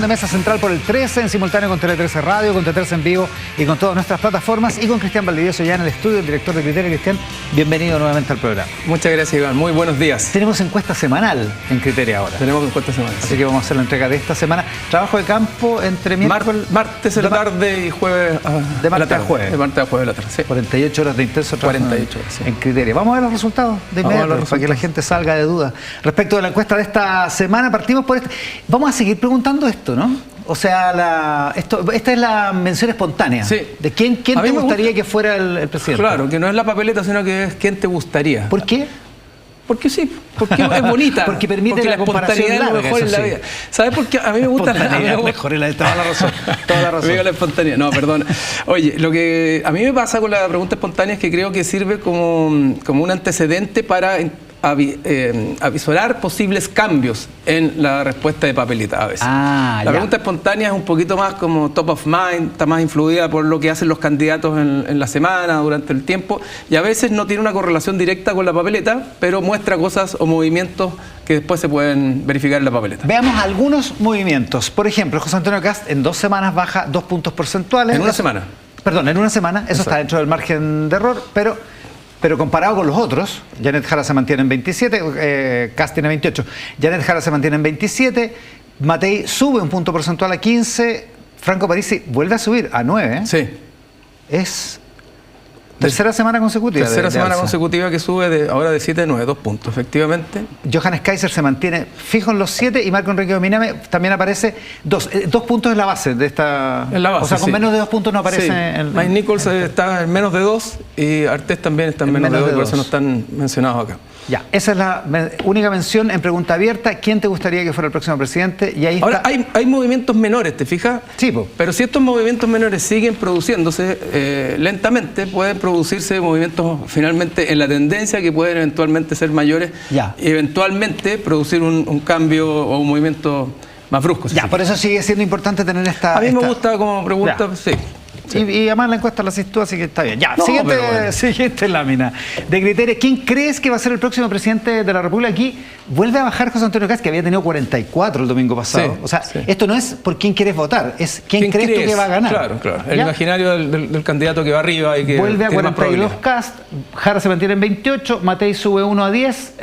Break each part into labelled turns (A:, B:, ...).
A: De Mesa Central por el 13, en simultáneo con Tele 13 Radio, con Tele 13 en vivo y con todas nuestras plataformas, y con Cristian Valdivieso ya en el estudio, el director de Criteria. Cristian, bienvenido nuevamente al programa.
B: Muchas gracias, Iván. Muy buenos días.
A: Tenemos encuesta semanal en Criteria ahora.
B: Tenemos encuesta semanal.
A: Así que vamos a hacer la entrega de esta semana. Trabajo de campo entre
B: martes de la tarde y jueves
A: de martes a jueves.
B: De martes a jueves de la tarde, sí.
A: 48 horas de intenso trabajo
B: 48 horas, sí.
A: En Criteria. Vamos a ver los resultados de inmediato para que la gente salga de duda. Respecto de la encuesta de esta semana, partimos por Vamos a seguir preguntando esto, ¿no? O sea, esta es la mención espontánea.
B: Sí.
A: ¿De quién te gustaría que fuera el presidente?
B: Claro, que no es la papeleta, sino que es quién te gustaría.
A: ¿Por qué?
B: Porque sí, porque es bonita.
A: Porque permite la
B: espontaneidad
A: larga,
B: es lo mejor en la vida. ¿Sabes por qué? A mí me gusta
A: la mejor en la vida. Toda la razón. Toda la razón.
B: La espontaneidad. No, perdón. Oye, lo que a mí me pasa con la pregunta espontánea es que creo que sirve como un antecedente para avisorar posibles cambios en la respuesta de papeleta a veces. La pregunta espontánea es un poquito más como top of mind, está más influida por lo que hacen los candidatos en la semana, durante el tiempo, y a veces no tiene una correlación directa con la papeleta, pero muestra cosas o movimientos que después se pueden verificar en la papeleta.
A: Veamos algunos movimientos. Por ejemplo, José Antonio Kast en 2 semanas baja 2 puntos porcentuales.
B: En una semana.
A: Perdón, en una semana. Eso está dentro del margen de error, pero comparado con los otros, Janet Jara se mantiene en 27, Kast tiene 28, Janet Jara se mantiene en 27, Matei sube un punto porcentual a 15, Franco Parisi vuelve a subir a 9.
B: Sí.
A: Es tercera semana consecutiva.
B: Tercera semana consecutiva que sube ahora de 7 a 9, 2 puntos, efectivamente.
A: Johannes Kaiser se mantiene fijo en los 7 y Marco Enrique Dominame también aparece 2 puntos en la base de esta.
B: En la base,
A: o sea, con menos de 2 puntos no aparece.
B: Sí. Mike Nichols está en menos de 2 y Artés también está en menos de 2, por eso no están mencionados acá.
A: Ya, esa es la única mención en pregunta abierta. ¿Quién te gustaría que fuera el próximo presidente? Y ahí
B: ahora, hay movimientos menores, ¿te fijas?
A: Sí,
B: pero si estos movimientos menores siguen produciéndose lentamente, pueden producirse movimientos finalmente en la tendencia que pueden eventualmente ser mayores y eventualmente producir un cambio o un movimiento más brusco.
A: Por eso sigue siendo importante tener esta.
B: A mí me gusta como pregunta, sí.
A: Y además la encuesta la haces tú, así que está bien. Siguiente lámina de Criteria. ¿Quién crees que va a ser el próximo presidente de la República? Aquí vuelve a bajar José Antonio Kast, que había tenido 44 el domingo pasado. O sea, esto no es por quién quieres votar, es quién crees tú que va a ganar.
B: Claro. El imaginario del candidato que va arriba y que
A: vuelve a 42 Kast, Jara se mantiene en 28, Matei sube 1 a 10,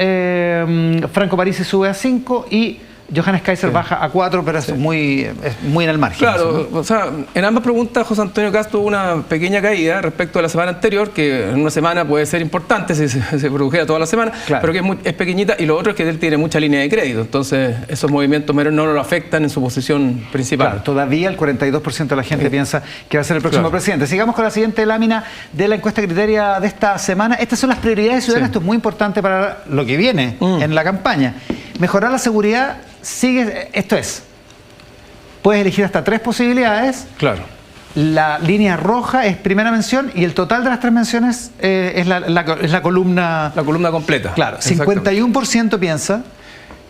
A: Franco Parisi sube a 5 y Johannes Kaiser baja a 4, pero es muy en el margen.
B: Claro, ¿no? O sea, en ambas preguntas José Antonio Kast tuvo una pequeña caída respecto a la semana anterior, que en una semana puede ser importante si se produjera toda la semana, pero que es pequeñita, y lo otro es que él tiene mucha línea de crédito, entonces esos movimientos no lo afectan en su posición principal.
A: Claro, todavía el 42% de la gente piensa que va a ser el próximo presidente. Sigamos con la siguiente lámina de la encuesta Criteria de esta semana. Estas son las prioridades ciudadanas, esto es muy importante para lo que viene en la campaña. Mejorar la seguridad. Puedes elegir hasta 3 posibilidades.
B: Claro.
A: La línea roja es primera mención y el total de las 3 menciones es la columna.
B: La columna completa.
A: Claro. 51% piensa.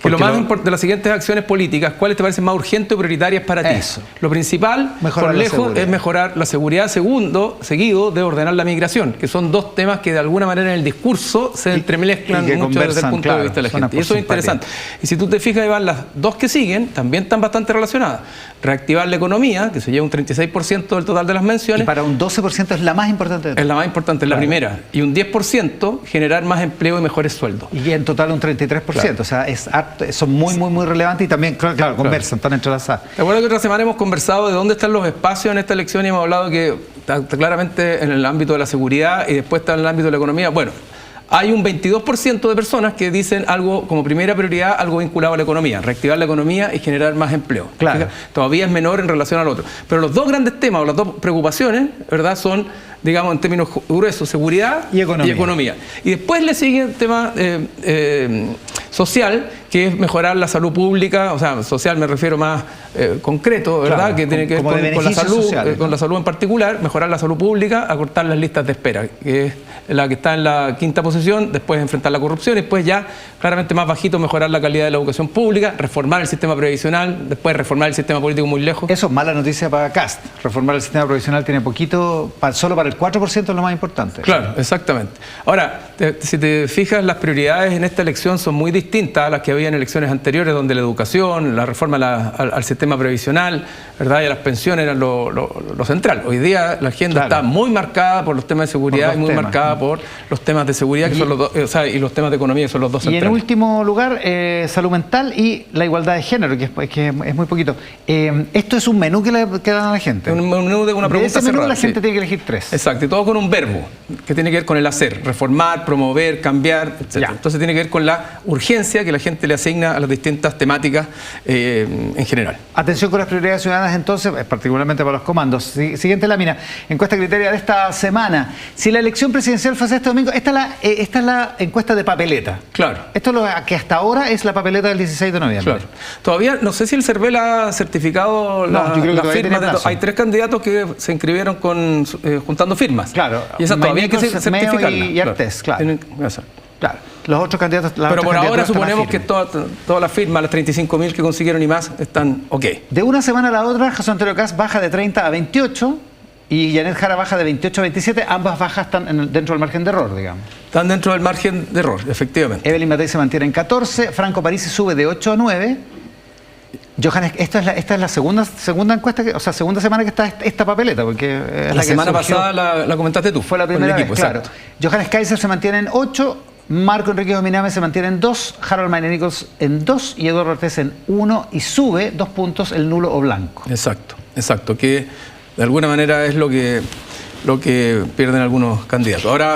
B: Que lo más importante de las siguientes acciones políticas, ¿cuáles te parecen más urgentes o prioritarias para ti? Lo principal, por lejos, es mejorar la seguridad, seguido de ordenar la migración, que son 2 temas que de alguna manera en el discurso se entremezclan mucho desde el punto de vista de la gente. Y eso es interesante. Y si tú te fijas, Iván, las 2 que siguen también están bastante relacionadas. Reactivar la economía, que se lleva un 36% del total de las menciones.
A: Y para un 12% es la más importante de todas.
B: Es la más importante, es la primera. Y un 10% generar más empleo y mejores sueldos.
A: Y en total un 33%. O sea, son muy relevantes y también, claro, conversan, están entrelazadas.
B: Recuerdo que otra semana hemos conversado de dónde están los espacios en esta elección y hemos hablado que está claramente en el ámbito de la seguridad y después está en el ámbito de la economía. Bueno, hay un 22% de personas que dicen algo como primera prioridad, algo vinculado a la economía, reactivar la economía y generar más empleo.
A: Claro.
B: Todavía es menor en relación al otro. Pero los 2 grandes temas o las 2 preocupaciones, ¿verdad?, son, digamos, en términos gruesos, seguridad y economía. Y después le sigue el tema social, que es mejorar la salud pública, o sea, social me refiero más concreto, ¿verdad?, que tiene que ver con la salud, con la salud en particular, mejorar la salud pública, acortar las listas de espera, que es la que está en la 5ª posición, después enfrentar la corrupción y después ya claramente más bajito mejorar la calidad de la educación pública, reformar el sistema previsional, después reformar el sistema político muy lejos.
A: Eso es mala noticia para Kast. Reformar el sistema previsional tiene poquito, solo para el 4% es lo más importante.
B: Claro, exactamente. Ahora, si te fijas, las prioridades en esta elección son muy distintas a las que había en elecciones anteriores, donde la educación, la reforma al sistema previsional, ¿verdad?, y a las pensiones eran lo central. Hoy día la agenda está muy marcada por los temas de seguridad y muy marcada por los temas de seguridad, que son los dos, y los temas de economía, que son los dos centrales.
A: Y en último lugar, salud mental y la igualdad de género, que es muy poquito. Esto es un menú que le dan a la gente.
B: Un menú de una pregunta
A: ese menú
B: cerrada.
A: La gente tiene que elegir 3.
B: Exacto, y todo con un verbo, que tiene que ver con el hacer, reformar, promover, cambiar, etc. Entonces tiene que ver con la urgencia que la gente le asigna a las distintas temáticas en general.
A: Atención con las prioridades ciudadanas entonces, particularmente para los comandos. Siguiente lámina, encuesta criteria de esta semana. Si la elección presidencial fuese este domingo, esta es la encuesta de papeleta.
B: Claro.
A: Esto es lo que hasta ahora es la papeleta del 16 de noviembre.
B: Claro. Todavía, no sé si el CERVEL ha certificado la firma. Hay 3 candidatos que se inscribieron juntando firmas.
A: Claro.
B: Y esa todavía hay que certificarla.
A: Y Artés, claro. Claro. Los otros candidatos...
B: Pero por ahora suponemos que todas las firmas, las 35.000 que consiguieron y más, están ok.
A: De una semana a la otra, José Antonio Kast baja de 30 a 28 y Janet Jara baja de 28 a 27. Ambas bajas están dentro del margen de error, digamos.
B: Están dentro del margen de error, efectivamente.
A: Evelyn Matei se mantiene en 14. Franco Parisi sube de 8 a 9. Johannes, esta es la segunda encuesta, segunda semana que está esta papeleta, porque es
B: la semana pasada la comentaste tú.
A: Fue la primera vez, claro. Johannes Kaiser se mantiene en 8, Marco Enrique Dominame se mantiene en 2, Harold Mayne Nichols en 2 y Eduardo Ortiz en 1 y sube 2 puntos el nulo o blanco.
B: Exacto, que de alguna manera es lo que pierden algunos candidatos. Ahora,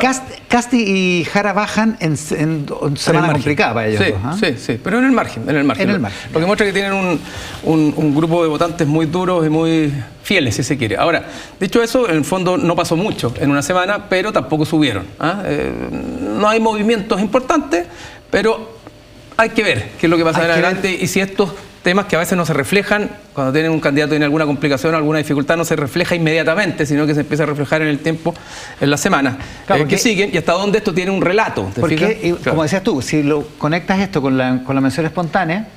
A: Casti y Jara bajan en semana complicada para ellos.
B: Sí, pero en el margen. Lo que muestra que tienen un grupo de votantes muy duros y muy fieles, si se quiere. Ahora, dicho eso, en el fondo no pasó mucho en una semana, pero tampoco subieron. No hay movimientos importantes, pero hay que ver qué es lo que pasa en adelante y si estos temas que a veces no se reflejan, cuando tienen un candidato tiene alguna complicación, alguna dificultad, no se refleja inmediatamente, sino que se empieza a reflejar en el tiempo, en las semanas que siguen, y hasta dónde esto tiene un relato.
A: Porque, como decías tú, si lo conectas esto con la mención espontánea,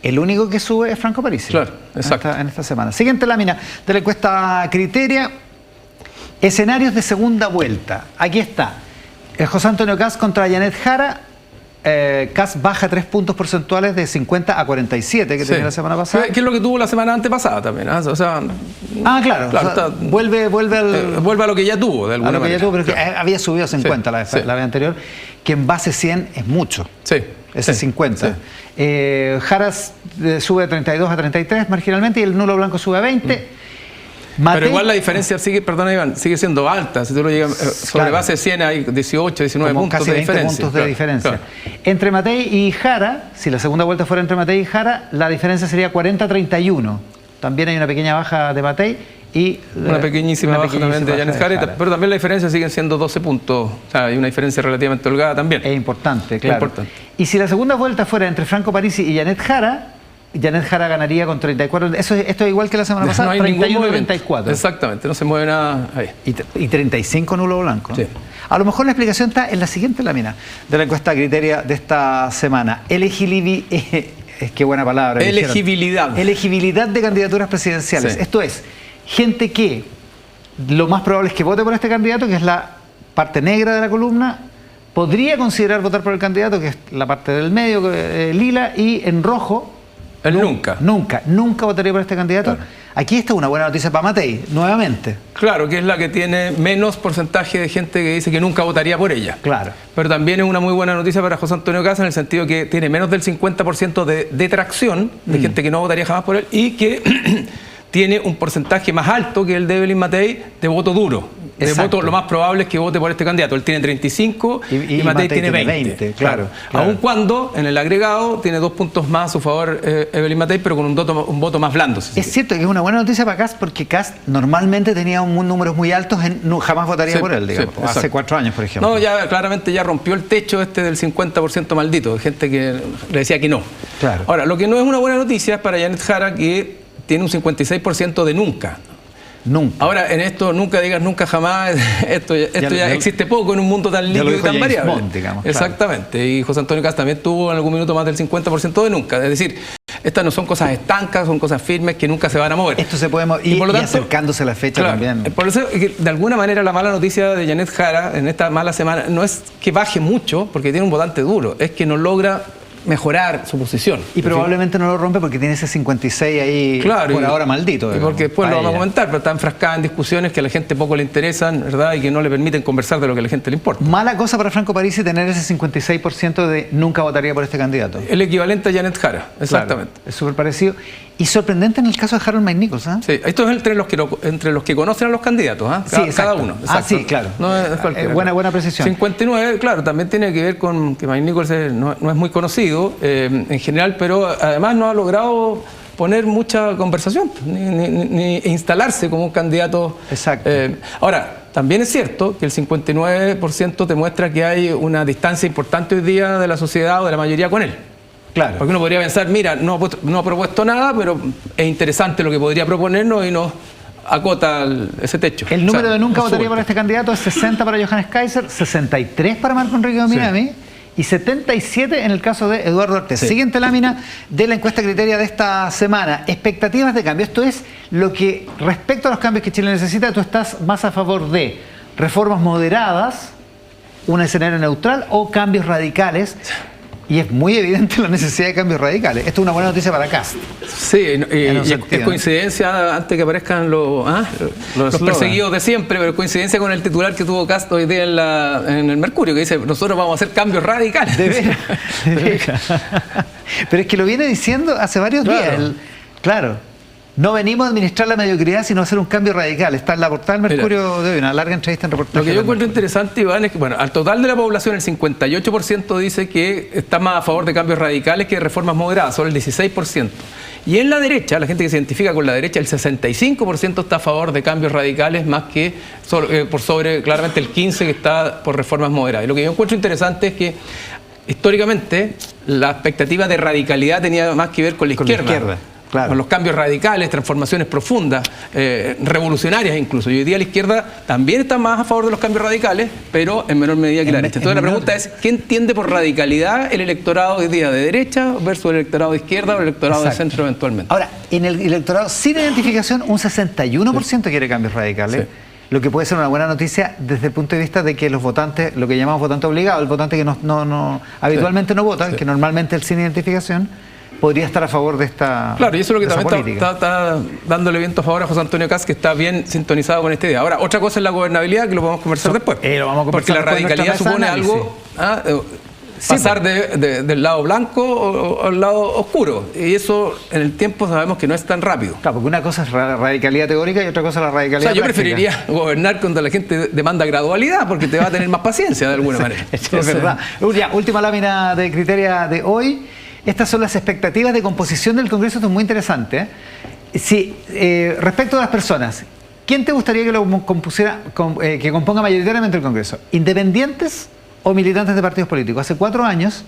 A: el único que sube es Franco Parisi.
B: Claro, exacto.
A: En esta semana. Siguiente lámina de la encuesta Criteria. Escenarios de segunda vuelta. Aquí está. José Antonio Kast contra Janet Jara. Kast baja 3 puntos porcentuales de 50 a 47 que tenía la semana pasada.
B: Que es lo que tuvo la semana antepasada también.
A: Claro. Vuelve
B: a lo que ya tuvo, de alguna manera.
A: Pero había subido a 50 la vez anterior, que en base 100 es mucho. Ese es 50. Jara sube de 32 a 33 marginalmente y el nulo blanco sube a 20.
B: Pero igual la diferencia sigue siendo alta. Si tú lo llegas sobre base 100 hay 18, 19 puntos
A: casi 20 puntos de diferencia. Entre Matei y Jara, si la segunda vuelta fuera entre Matei y Jara, la diferencia sería 40-31. También hay una pequeña baja de Matei y
B: una pequeñísima baja también de Janet Jara, pero también la diferencia siguen siendo 12 puntos. O sea, hay una diferencia relativamente holgada también.
A: Es importante, claro. Y si la segunda vuelta fuera entre Franco Parisi y Janet Jara ganaría con 34. Esto es igual que la semana pasada, 31-34.
B: Exactamente, no se mueve nada ahí.
A: Y 35 nulo blanco. A lo mejor la explicación está en la siguiente lámina de la encuesta Criteria de esta semana. Qué buena palabra. Elegibilidad de candidaturas presidenciales. Esto es, gente que lo más probable es que vote por este candidato, que es la parte negra de la columna, podría considerar votar por el candidato, que es la parte del medio, lila, y en rojo, nunca votaría por este candidato. Aquí está una buena noticia para Matei, nuevamente.
B: Claro, que es la que tiene menos porcentaje de gente que dice que nunca votaría por ella.
A: Claro.
B: Pero también es una muy buena noticia para José Antonio Kast en el sentido que tiene menos del 50% de detracción de gente que no votaría jamás por él y que tiene un porcentaje más alto que el de Evelyn Matei de voto duro. Voto, lo más probable es que vote por este candidato. Él tiene 35 y Matei tiene 20.
A: Claro.
B: Aun cuando en el agregado tiene 2 puntos más a su favor Evelyn Matei, pero con un voto más blando.
A: Es cierto que es una buena noticia para Kast porque Kast normalmente tenía números muy altos, jamás votaría por él, digamos. Hace 4 años, por ejemplo.
B: No, claramente ya rompió el techo del 50% maldito, de gente que le decía que no.
A: Claro.
B: Ahora, lo que no es una buena noticia es para Janet Jara, que tiene un 56% de nunca. Ahora, en esto, nunca digas nunca jamás, esto ya existe poco en un mundo tan líquido y tan variable. Exactamente. Y José Antonio Kast también tuvo en algún minuto más del 50% de nunca. Es decir, estas no son cosas estancas, son cosas firmes que nunca se van a mover.
A: Esto se puede mover y acercándose a la fecha también.
B: Por eso, de alguna manera, la mala noticia de Janet Jara en esta mala semana no es que baje mucho, porque tiene un votante duro, es que no logra mejorar su posición.
A: Y probablemente no lo rompe porque tiene ese 56 ahí,
B: claro,
A: por ahora maldito.
B: Y porque después lo vamos a comentar, pero está enfrascada en discusiones que a la gente poco le interesan, ¿verdad? Y que no le permiten conversar de lo que a la gente le importa.
A: Mala cosa para Franco Parisi tener ese 56% de nunca votaría por este candidato.
B: El equivalente a Janet Jara, exactamente.
A: Claro, es súper parecido. Y sorprendente en el caso de Harold McNichols, ¿eh?
B: Sí, esto es entre los que conocen a los candidatos, ¿eh? Cada uno.
A: Exacto. Sí, claro.
B: No es cualquiera.
A: Buena precisión.
B: 59, claro, también tiene que ver con que McNichols no es muy conocido en general, pero además no ha logrado poner mucha conversación, ni instalarse como un candidato.
A: Exacto.
B: Ahora, también es cierto que el 59% demuestra que hay una distancia importante hoy día de la sociedad o de la mayoría con él.
A: Claro.
B: Porque uno podría pensar, mira, no ha propuesto nada, pero es interesante lo que podría proponernos y nos acota ese techo.
A: El número de nunca votaría por este candidato es 60 para Johannes Kaiser, 63 para Marco Enrique Miami y 77 en el caso de Eduardo Ortiz. Sí. Siguiente lámina de la encuesta Criteria de esta semana. Expectativas de cambio. Esto es lo que, respecto a los cambios que Chile necesita, tú estás más a favor de reformas moderadas, un escenario neutral o cambios radicales. Y es muy evidente la necesidad de cambios radicales. Esto es una buena noticia para Kast.
B: Sí, es coincidencia antes que aparezcan los perseguidos de siempre, pero coincidencia con el titular que tuvo Kast hoy día en el Mercurio, que dice, nosotros vamos a hacer cambios radicales.
A: De veras, de veras. Pero es que lo viene diciendo hace varios días. Claro. No venimos a administrar la mediocridad, sino a hacer un cambio radical. Está en la portada del Mercurio de hoy, una larga entrevista en reportaje.
B: Lo que yo encuentro interesante, Iván, es que, bueno, al total de la población, el 58% dice que está más a favor de cambios radicales que de reformas moderadas, solo el 16%. Y en la derecha, la gente que se identifica con la derecha, el 65% está a favor de cambios radicales, más que por sobre, claramente, el 15% que está por reformas moderadas. Y lo que yo encuentro interesante es que, históricamente, la expectativa de radicalidad tenía más que ver con la izquierda. Claro. Con los cambios radicales, transformaciones profundas, revolucionarias incluso. Y hoy día la izquierda también está más a favor de los cambios radicales, pero en menor medida que la derecha. Entonces la pregunta es, ¿qué entiende por radicalidad el electorado hoy día de derecha versus el electorado de izquierda o el electorado de centro eventualmente?
A: Ahora, en el electorado sin identificación, un 61% quiere cambios radicales. Sí. Lo que puede ser una buena noticia desde el punto de vista de que los votantes, lo que llamamos votante obligado, el votante que habitualmente no vota, que normalmente el sin identificación, podría estar a favor de esta
B: Claro, y eso es lo que también está dándole viento a favor a José Antonio Kast, que está bien sintonizado con esta idea. Ahora, otra cosa es la gobernabilidad, que lo vamos a conversar después.
A: Lo vamos a conversar.
B: Porque la radicalidad supone algo, pasar del lado blanco o al lado oscuro. Y eso en el tiempo sabemos que no es tan rápido.
A: Claro, porque una cosa es radicalidad teórica y otra cosa es la radicalidad
B: práctica. Yo preferiría gobernar cuando la gente demanda gradualidad, porque te va a tener más paciencia de alguna manera.
A: Entonces, es verdad. Ya, última lámina de Criteria de hoy. Estas son las expectativas de composición del Congreso. Esto es muy interesante. Sí, respecto a las personas, ¿quién te gustaría que lo compusiera, que componga mayoritariamente el Congreso? ¿Independientes o militantes de partidos políticos? Hace 4 años,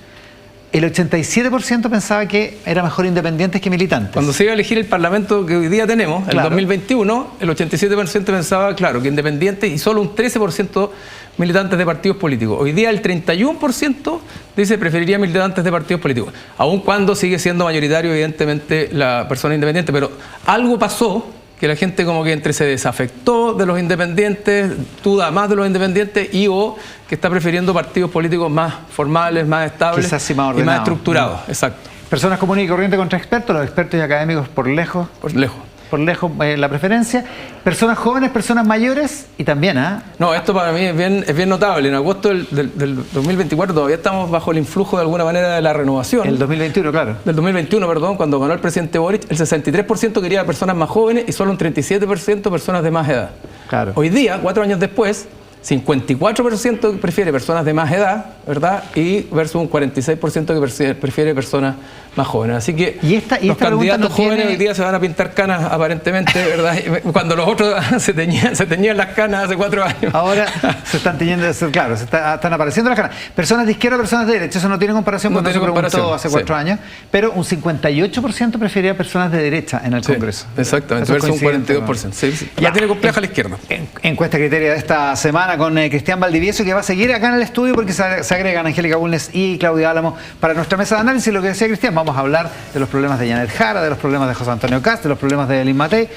A: el 87% pensaba que era mejor independientes que militantes.
B: Cuando se iba a elegir el Parlamento que hoy día tenemos, en el 2021, el 87% pensaba, claro, que independientes y solo un 13% militantes de partidos políticos. Hoy día el 31% dice preferiría militantes de partidos políticos, aun cuando sigue siendo mayoritario evidentemente la persona independiente, pero algo pasó que la gente como que entre se desafectó de los independientes, duda más de los independientes o que está prefiriendo partidos políticos más formales, más estables
A: y
B: más estructurados. Exacto.
A: Personas comunes y corrientes contra expertos, los expertos y académicos por lejos. Por lejos la preferencia. Personas jóvenes, personas mayores y también,
B: No, esto para mí es bien notable. En agosto del 2024 todavía estamos bajo el influjo de alguna manera de la renovación.
A: El 2021, claro.
B: Del 2021, perdón, cuando ganó el presidente Boric, el 63% quería personas más jóvenes y solo un 37% personas de más edad.
A: Claro.
B: Hoy día, 4 años después, 54% prefiere personas de más edad, ¿verdad? Y versus un 46% que prefiere personas más jóvenes. Así que los candidatos jóvenes hoy día se van a pintar canas aparentemente, ¿verdad? Cuando los otros se teñían las canas hace 4 años.
A: Ahora se están teñiendo, claro, están apareciendo las canas. Personas de izquierda, personas de derecha, eso no tiene comparación con lo que se preguntó hace 4 años, pero un 58% prefería personas de derecha en el Congreso.
B: Exactamente, versus un 42%. Sí. Ya tiene compleja la izquierda.
A: Encuesta Criteria de esta semana con Cristian Valdivieso, que va a seguir acá en el estudio porque se agregan Angélica Bulnes y Claudia Álamo para nuestra mesa de análisis. Lo que decía Cristian, vamos a hablar de los problemas de Janet Jara, de los problemas de José Antonio Kast, de los problemas de Elín Matei.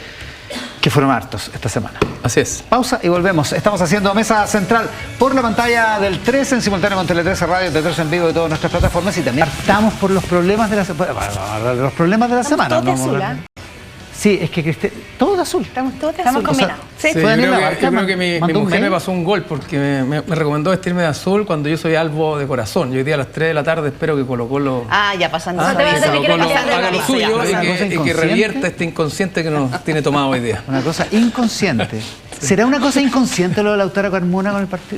A: que fueron hartos esta semana.
B: Así es.
A: Pausa y volvemos. Estamos haciendo Mesa Central por la pantalla del 13 en simultáneo con Tele 13 Radio, Tele 13 en vivo de todas nuestras plataformas, y también partamos por los problemas de la semana. Los problemas de la semana.
C: Todos de azul, ¿eh?
A: Sí, es que todo de azul.
C: Estamos todos de azul.
A: combinados.
C: Sí.
B: Sí, yo creo que mi mujer me pasó un gol porque me recomendó vestirme de azul cuando yo soy albo de corazón. Yo hoy día a las 3 de la tarde espero que Colo-Colo
C: Ya pasando.
B: haga lo suyo
A: ya.
B: y que revierta este inconsciente que nos tiene tomado hoy día.
A: Una cosa inconsciente. ¿Será una cosa inconsciente lo de Lautaro Carmona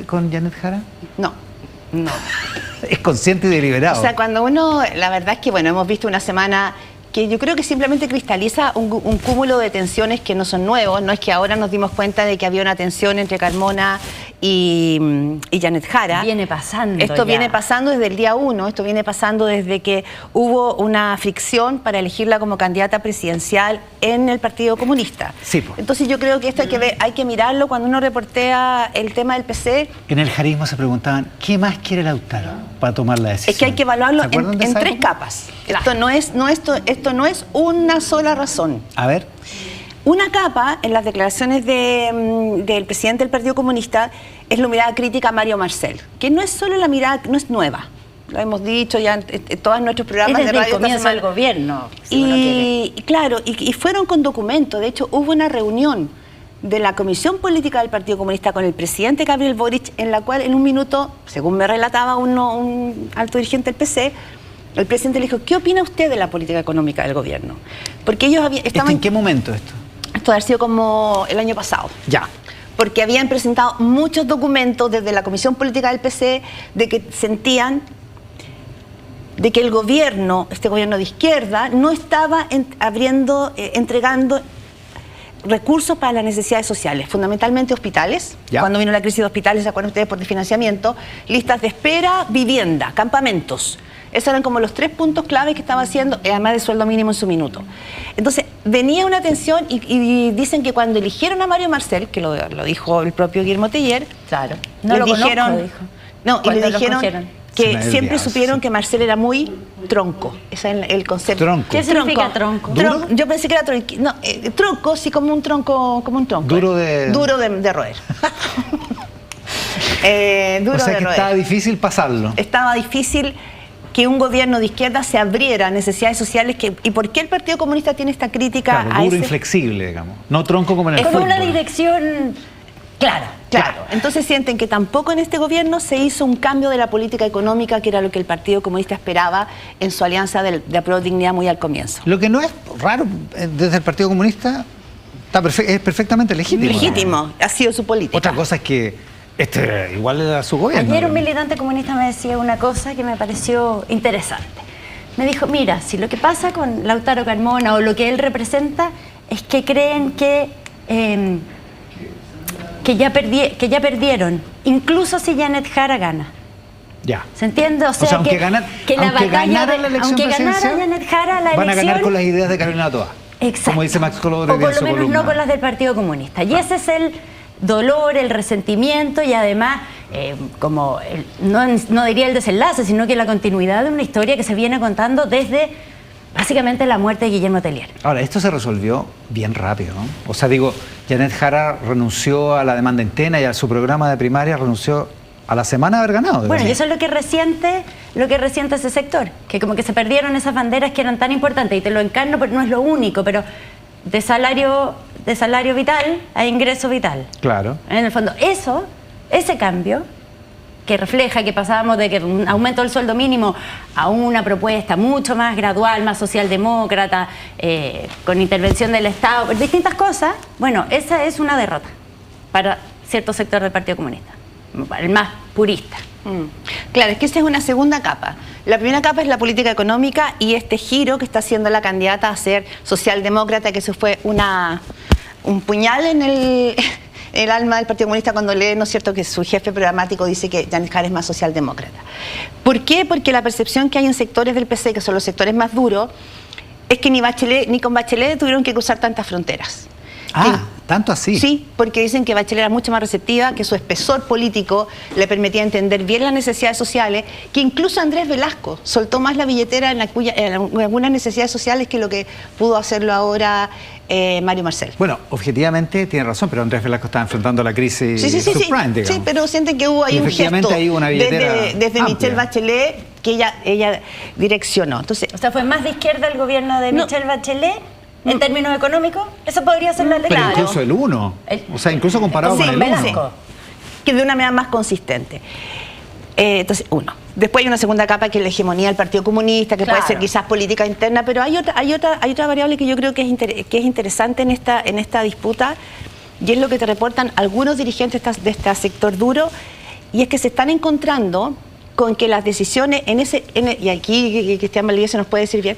A: con Janet Jara?
C: No.
A: Es consciente y deliberado.
C: O sea, cuando uno, la verdad es que, bueno, hemos visto una semana que yo creo que simplemente cristaliza un cúmulo de tensiones que no son nuevos. No es que ahora nos dimos cuenta de que había una tensión entre Carmona y Janet Jara.
D: Viene pasando.
C: Esto viene pasando desde el día 1, esto viene pasando desde que hubo una fricción para elegirla como candidata presidencial en el Partido Comunista.
A: Sí, pues.
C: Entonces yo creo que esto hay que mirarlo cuando uno reportea el tema del PC.
A: En el jarismo se preguntaban, ¿qué más quiere Lautaro para tomar la decisión?
C: Es que hay que evaluarlo en 3
A: época?
C: capas. Esto no es una sola razón.
A: A ver.
C: Una capa, en las declaraciones del presidente del Partido Comunista, es la mirada crítica a Mario Marcel, que no es solo la mirada, no es nueva. Lo hemos dicho ya en todos nuestros programas de radio.
D: Desde el comienzo del gobierno.
C: Y claro, y fueron con documentos. De hecho, hubo una reunión de la Comisión Política del Partido Comunista con el presidente Gabriel Boric, en la cual en un minuto, según me relataba un alto dirigente del PC, el presidente le dijo, ¿qué opina usted de la política económica del gobierno? Porque ellos estaban...
A: ¿En qué momento esto?
C: Esto ha sido como el año pasado.
A: Ya.
C: Porque habían presentado muchos documentos desde la Comisión Política del PC de que sentían de que el gobierno, este gobierno de izquierda, no estaba entregando recursos para las necesidades sociales, fundamentalmente hospitales.
A: Ya.
C: Cuando vino la crisis de hospitales, ¿se acuerdan ustedes? Por desfinanciamiento, listas de espera, vivienda, campamentos. Esos eran como los 3 puntos clave que estaba haciendo, además de sueldo mínimo en su minuto. Entonces, venía una tensión y dicen que cuando eligieron a Mario Marcel, que lo dijo el propio Guillermo Teller,
D: Claro.
C: no lo dijeron, dijo. No, y le dijeron que siempre supieron que Marcel era muy tronco. Ese es el concepto.
A: Tronco.
D: ¿Qué significa tronco?
A: ¿Duro?
C: Yo pensé que era tronco. No, tronco, sí, como un tronco.
A: Duro de...
C: Duro de roer. Duro
A: o sea
C: de
A: que
C: roer.
A: estaba difícil pasarlo.
C: Estaba difícil que un gobierno de izquierda se abriera a necesidades sociales. ¿Y por qué el Partido Comunista tiene esta crítica
A: Claro,
C: a
A: duro,
C: ese?
A: inflexible, digamos. No tronco como en el
D: Es
A: fútbol.
D: como una dirección clara.
C: Claro. Entonces sienten que tampoco en este gobierno se hizo un cambio de la política económica, que era lo que el Partido Comunista esperaba en su alianza de Apruebo Dignidad muy al comienzo.
A: Lo que no es raro desde el Partido Comunista es perfectamente legítimo.
C: Legítimo, ha sido su política.
A: Otra cosa es que igual era su gobierno.
D: Ayer un militante comunista me decía una cosa que me pareció interesante. Me dijo, mira, si lo que pasa con Lautaro Carmona o lo que él representa es que creen que ya perdieron, incluso si Janet Jara gana.
A: Ya.
D: ¿Se entiende? O sea,
A: aunque
D: que la
A: aunque
D: batalla
A: ganara la elección
D: aunque ganara
A: presidencial,
D: Janet Jara la
A: van a
D: elección,
A: ganar con las ideas de Carolina Toa.
D: exacto.
A: Como dice Max Colodre
D: o por
A: en
D: lo
A: su
D: menos
A: columna.
D: no con las del Partido Comunista. Y ese es el dolor, el resentimiento y además, no diría el desenlace, sino que la continuidad de una historia que se viene contando desde básicamente la muerte de Guillermo Teller.
A: Ahora, esto se resolvió bien rápido, ¿no? O sea, digo, Janet Jara renunció a la demanda entera y a su programa de primaria renunció a la semana de haber ganado.
D: Bueno,
A: digamos.
D: y eso es lo que resiente ese sector, que como que se perdieron esas banderas que eran tan importantes, y te lo encarno, pero no es lo único, pero de salario vital a ingreso vital.
A: Claro.
D: En el fondo, ese cambio que refleja que pasábamos de que un aumento del sueldo mínimo a una propuesta mucho más gradual, más socialdemócrata, con intervención del Estado, distintas cosas, bueno, esa es una derrota para cierto sector del Partido Comunista, el más purista.
C: Claro, es que esa es una segunda capa. La primera capa es la política económica y este giro que está haciendo la candidata a ser socialdemócrata, que eso fue un puñal en el alma del Partido Comunista cuando lee, ¿no es cierto?, que su jefe programático dice que Janet Jara es más socialdemócrata. ¿Por qué? Porque la percepción que hay en sectores del PC, que son los sectores más duros, es que ni con Bachelet tuvieron que cruzar tantas fronteras.
A: ¿Tanto así?
C: Sí, porque dicen que Bachelet era mucho más receptiva, que su espesor político le permitía entender bien las necesidades sociales, que incluso Andrés Velasco soltó más la billetera en algunas necesidades sociales que lo que pudo hacerlo ahora Mario Marcel.
A: Bueno, objetivamente tiene razón, pero Andrés Velasco está enfrentando la crisis subprime, digamos.
C: Sí, pero sienten que hubo ahí un gesto
A: ahí una
C: desde Michelle Bachelet que ella direccionó. Entonces,
D: O sea, ¿fue más de izquierda el gobierno de Michelle Bachelet en términos económicos? Eso podría ser la
A: Pero
D: lectura.
A: incluso el 1, o sea, incluso comparado
C: Sí,
A: con el
C: Velasco.
A: 1.
C: Que de una manera más consistente. Entonces, uno. Después hay una segunda capa que es la hegemonía del Partido Comunista, que
D: Claro.
C: puede ser quizás política interna, pero hay otra variable que yo creo que es interesante en esta disputa, y es lo que te reportan algunos dirigentes de este sector duro, y es que se están encontrando con que las decisiones y aquí Cristian Valdivieso nos puede decir bien,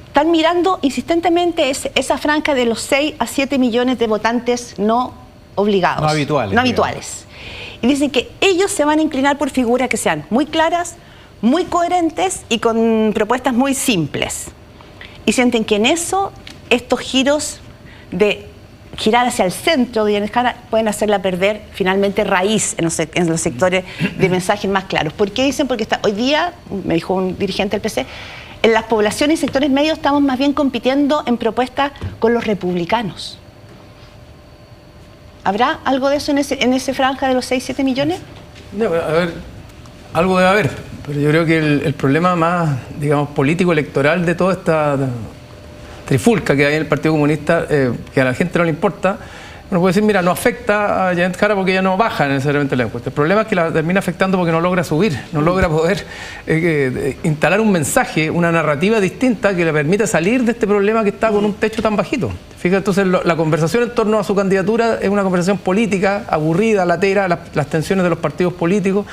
C: están mirando insistentemente esa franja de los 6 a 7 millones de votantes no obligados.
A: No habituales,
C: No
A: digamos.
C: habituales. Y dicen que ellos se van a inclinar por figuras que sean muy claras, muy coherentes y con propuestas muy simples. Y sienten que en eso estos giros de girar hacia el centro de Janet Jara pueden hacerla perder finalmente raíz en los sectores de mensajes más claros. ¿Por qué dicen? Porque hoy día, me dijo un dirigente del PC, en las poblaciones y sectores medios estamos más bien compitiendo en propuestas con los republicanos. ¿Habrá algo de eso en ese franja de los 6-7 millones?
B: No, a ver, algo debe haber, pero yo creo que el problema más, digamos, político-electoral de toda esta trifulca que hay en el Partido Comunista, que a la gente no le importa, uno puede decir, mira, no afecta a Janet Jara porque ella no baja necesariamente la encuesta. El problema es que la termina afectando porque no logra subir, no logra poder instalar un mensaje, una narrativa distinta que le permita salir de este problema que está con un techo tan bajito. Fíjate, entonces la conversación en torno a su candidatura es una conversación política, aburrida, latera, las tensiones de los partidos políticos,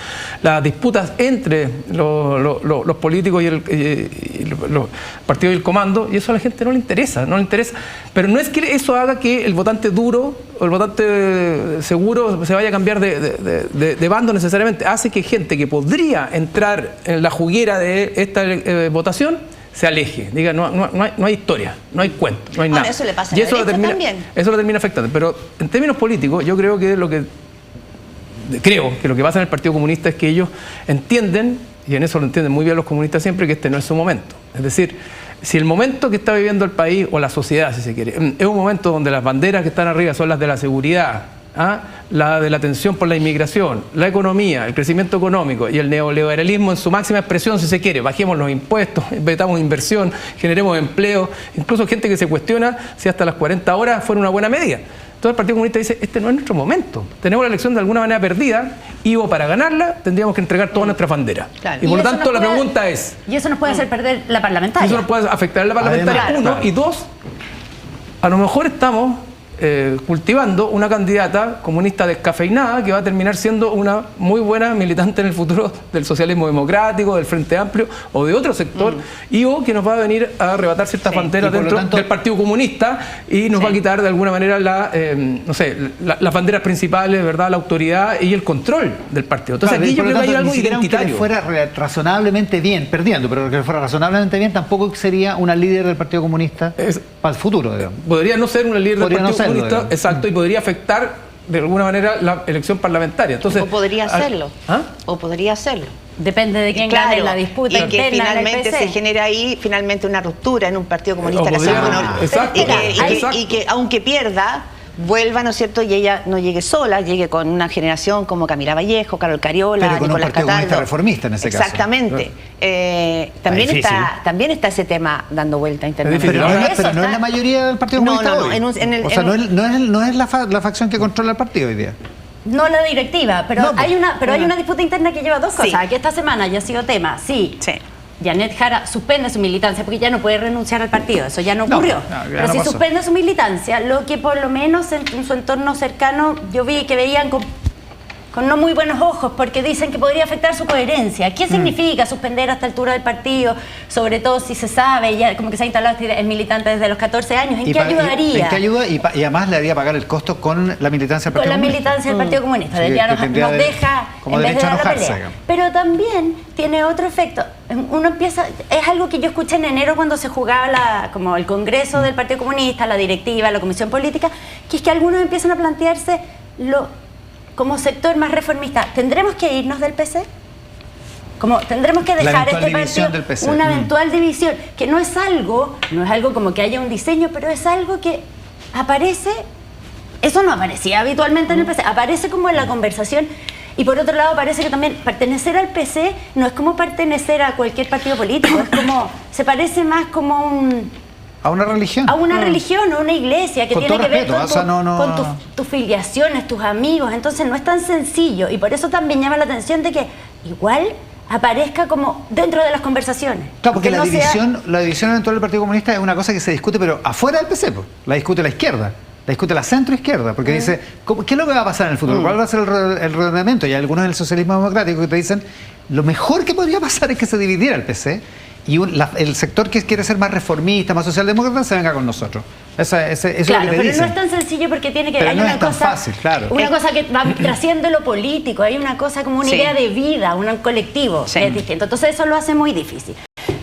B: las disputas entre los políticos y los partidos y el comando, y eso a la gente no le interesa, Pero no es que eso haga que el votante duro o el votante seguro se vaya a cambiar de bando necesariamente. Hace que gente que podría entrar en la juguera de esta votación se aleje, diga, no hay historia, no hay cuento, no hay nada.
C: Eso le pasa
B: Y
C: a la derecha también.
B: Eso lo termina afectando. Pero en términos políticos, yo creo que lo que pasa en el Partido Comunista es que ellos entienden, y en eso lo entienden muy bien los comunistas siempre, que este no es su momento. Es decir, si el momento que está viviendo el país, o la sociedad, si se quiere, es un momento donde las banderas que están arriba son las de la seguridad, la de la atención por la inmigración, la economía, el crecimiento económico y el neoliberalismo en su máxima expresión, si se quiere, bajemos los impuestos, metamos inversión, generemos empleo, incluso gente que se cuestiona si hasta las 40 horas fuera una buena medida. Entonces el Partido Comunista dice, este no es nuestro momento, tenemos la elección de alguna manera perdida y para ganarla tendríamos que entregar todas nuestras banderas.
C: Claro.
B: Y por lo
D: eso
B: tanto
D: nos
B: la
D: puede-
B: pregunta es,
D: Y eso nos puede hacer perder la parlamentaria.
B: eso nos puede afectar a la parlamentaria,
A: Además,
B: uno,
A: claro.
B: y dos, a lo mejor estamos cultivando una candidata comunista descafeinada que va a terminar siendo una muy buena militante en el futuro del socialismo democrático, del Frente Amplio o de otro sector, o que nos va a venir a arrebatar ciertas banderas
A: y por lo
B: dentro
A: tanto-
B: del Partido Comunista y nos va a quitar de alguna manera las banderas principales, ¿verdad?, la autoridad y el control del partido. Entonces
A: Claro,
B: aquí
A: y
B: yo
A: por
B: creo
A: lo
B: que hay
A: tanto,
B: algo
A: ni siquiera aunque
B: identitario.
A: le fuera razonablemente bien, perdiendo, pero que le fuera razonablemente bien, tampoco sería una líder del Partido Comunista para el futuro, digamos.
B: Podría no ser una líder del
A: Podría no
B: Partido
A: serlo,
B: Comunista,
A: digamos.
B: exacto, y podría afectar de alguna manera la elección parlamentaria. Entonces,
C: O podría hacerlo.
B: ¿Ah?
C: O podría hacerlo.
D: Depende de quién gane la disputa
C: y que
D: interna en el
C: finalmente
D: PC.
C: se genera ahí una ruptura en un Partido Comunista
B: O
C: que
B: podría-
C: sea menor.
B: exacto,
C: Y que aunque pierda, vuelva, ¿no es cierto?, y ella no llegue sola, llegue con una generación como Camila Vallejo, Carol Cariola,
A: Pero con un
C: Nicolás
A: Partido Comunista
C: Cataldo.
A: reformista en ese caso.
C: Exactamente. También
A: difícil.
C: también está ese tema dando vuelta internamente.
B: difícil.
A: Pero,
B: Ahora,
A: no es la mayoría del Partido
C: No,
A: Comunista
C: no,
A: hoy.
C: en
A: O sea, no es la facción que controla el partido hoy día.
D: No la directiva, pero
A: No,
D: hay una disputa interna que lleva dos
C: Sí.
D: cosas, que esta semana ya ha sido tema. Sí. Janet Jara suspende su militancia porque ya no puede renunciar al partido, eso ya no ocurrió.
A: ya
D: Pero
A: no
D: si
A: pasó.
D: suspende su militancia, lo que por lo menos en su entorno cercano yo vi que veían con no muy buenos ojos porque dicen que podría afectar su coherencia. ¿Qué significa suspender a esta altura del partido? Sobre todo si se sabe, ya como que se ha instalado el militante desde los 14 años. ¿En qué ayudaría?
A: ¿En qué ayuda? Y además le haría pagar el costo con la militancia del Partido Comunista.
D: Con la militancia del Partido Comunista.
A: Sí,
D: ya nos deja
A: como
D: en vez de
A: derecho a
D: dar la
A: enojarse,
D: pelea. Pero también tiene otro efecto. Uno empieza, es algo que yo escuché en enero cuando se jugaba como el Congreso del Partido Comunista, la directiva, la Comisión Política, que es que algunos empiezan a plantearse como sector más reformista, ¿tendremos que irnos del PC? Como tendremos que dejar este partido una eventual división, que no es algo como que haya un diseño, pero es algo que aparece, eso no aparecía habitualmente en el PC, aparece como en la conversación. Y por otro lado parece que también pertenecer al PC no es como pertenecer a cualquier partido político, es como, se parece más como
A: a una religión.
D: A una religión o una iglesia que
A: con
D: tiene que ver
A: respeto,
D: con tus filiaciones, tus amigos. Entonces no es tan sencillo y por eso también llama la atención de que igual aparezca como dentro de las conversaciones.
A: Claro, porque la división dentro del Partido Comunista es una cosa que se discute, pero afuera del PC, la discute la izquierda. La discute la centro-izquierda, porque dice, ¿qué es lo que va a pasar en el futuro? ¿Cuál va a ser el reordenamiento? Y hay algunos del socialismo democrático que te dicen, lo mejor que podría pasar es que se dividiera el PC y el sector que quiere ser más reformista, más socialdemócrata, se venga con nosotros. Eso
D: claro,
A: es lo que te
D: pero
A: dicen.
D: No es tan sencillo porque tiene que...
A: Pero
D: hay
A: no
D: una
A: es tan
D: cosa,
A: fácil, claro.
D: Una cosa que va trasciende lo político, hay una cosa como una idea de vida, un colectivo, es distinto. Entonces eso lo hace muy difícil.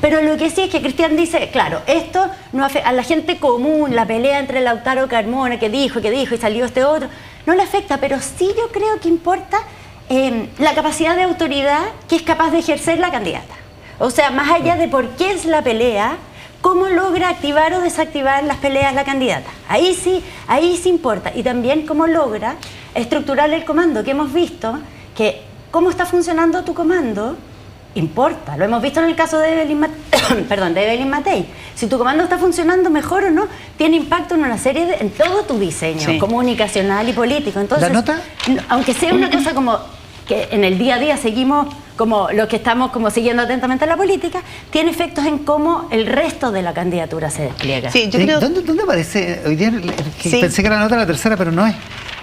D: Pero lo que sí es que Cristian dice, claro, esto no afecta a la gente común, la pelea entre Lautaro Carmona, que dijo y salió este otro, no le afecta, pero sí yo creo que importa la capacidad de autoridad que es capaz de ejercer la candidata. O sea, más allá de por qué es la pelea, cómo logra activar o desactivar las peleas la candidata. Ahí sí importa. Y también cómo logra estructurar el comando, que hemos visto que cómo está funcionando tu comando importa. Lo hemos visto en el caso de Evelyn Matei. Si tu comando está funcionando mejor o no, tiene impacto en una serie en todo tu diseño comunicacional y político. Entonces,
A: ¿la nota?
D: Aunque sea una cosa como que en el día a día seguimos como los que estamos como siguiendo atentamente la política, tiene efectos en cómo el resto de la candidatura se despliega.
C: Sí, yo creo...
A: ¿Dónde aparece? Hoy día pensé que era la nota la tercera, pero no es.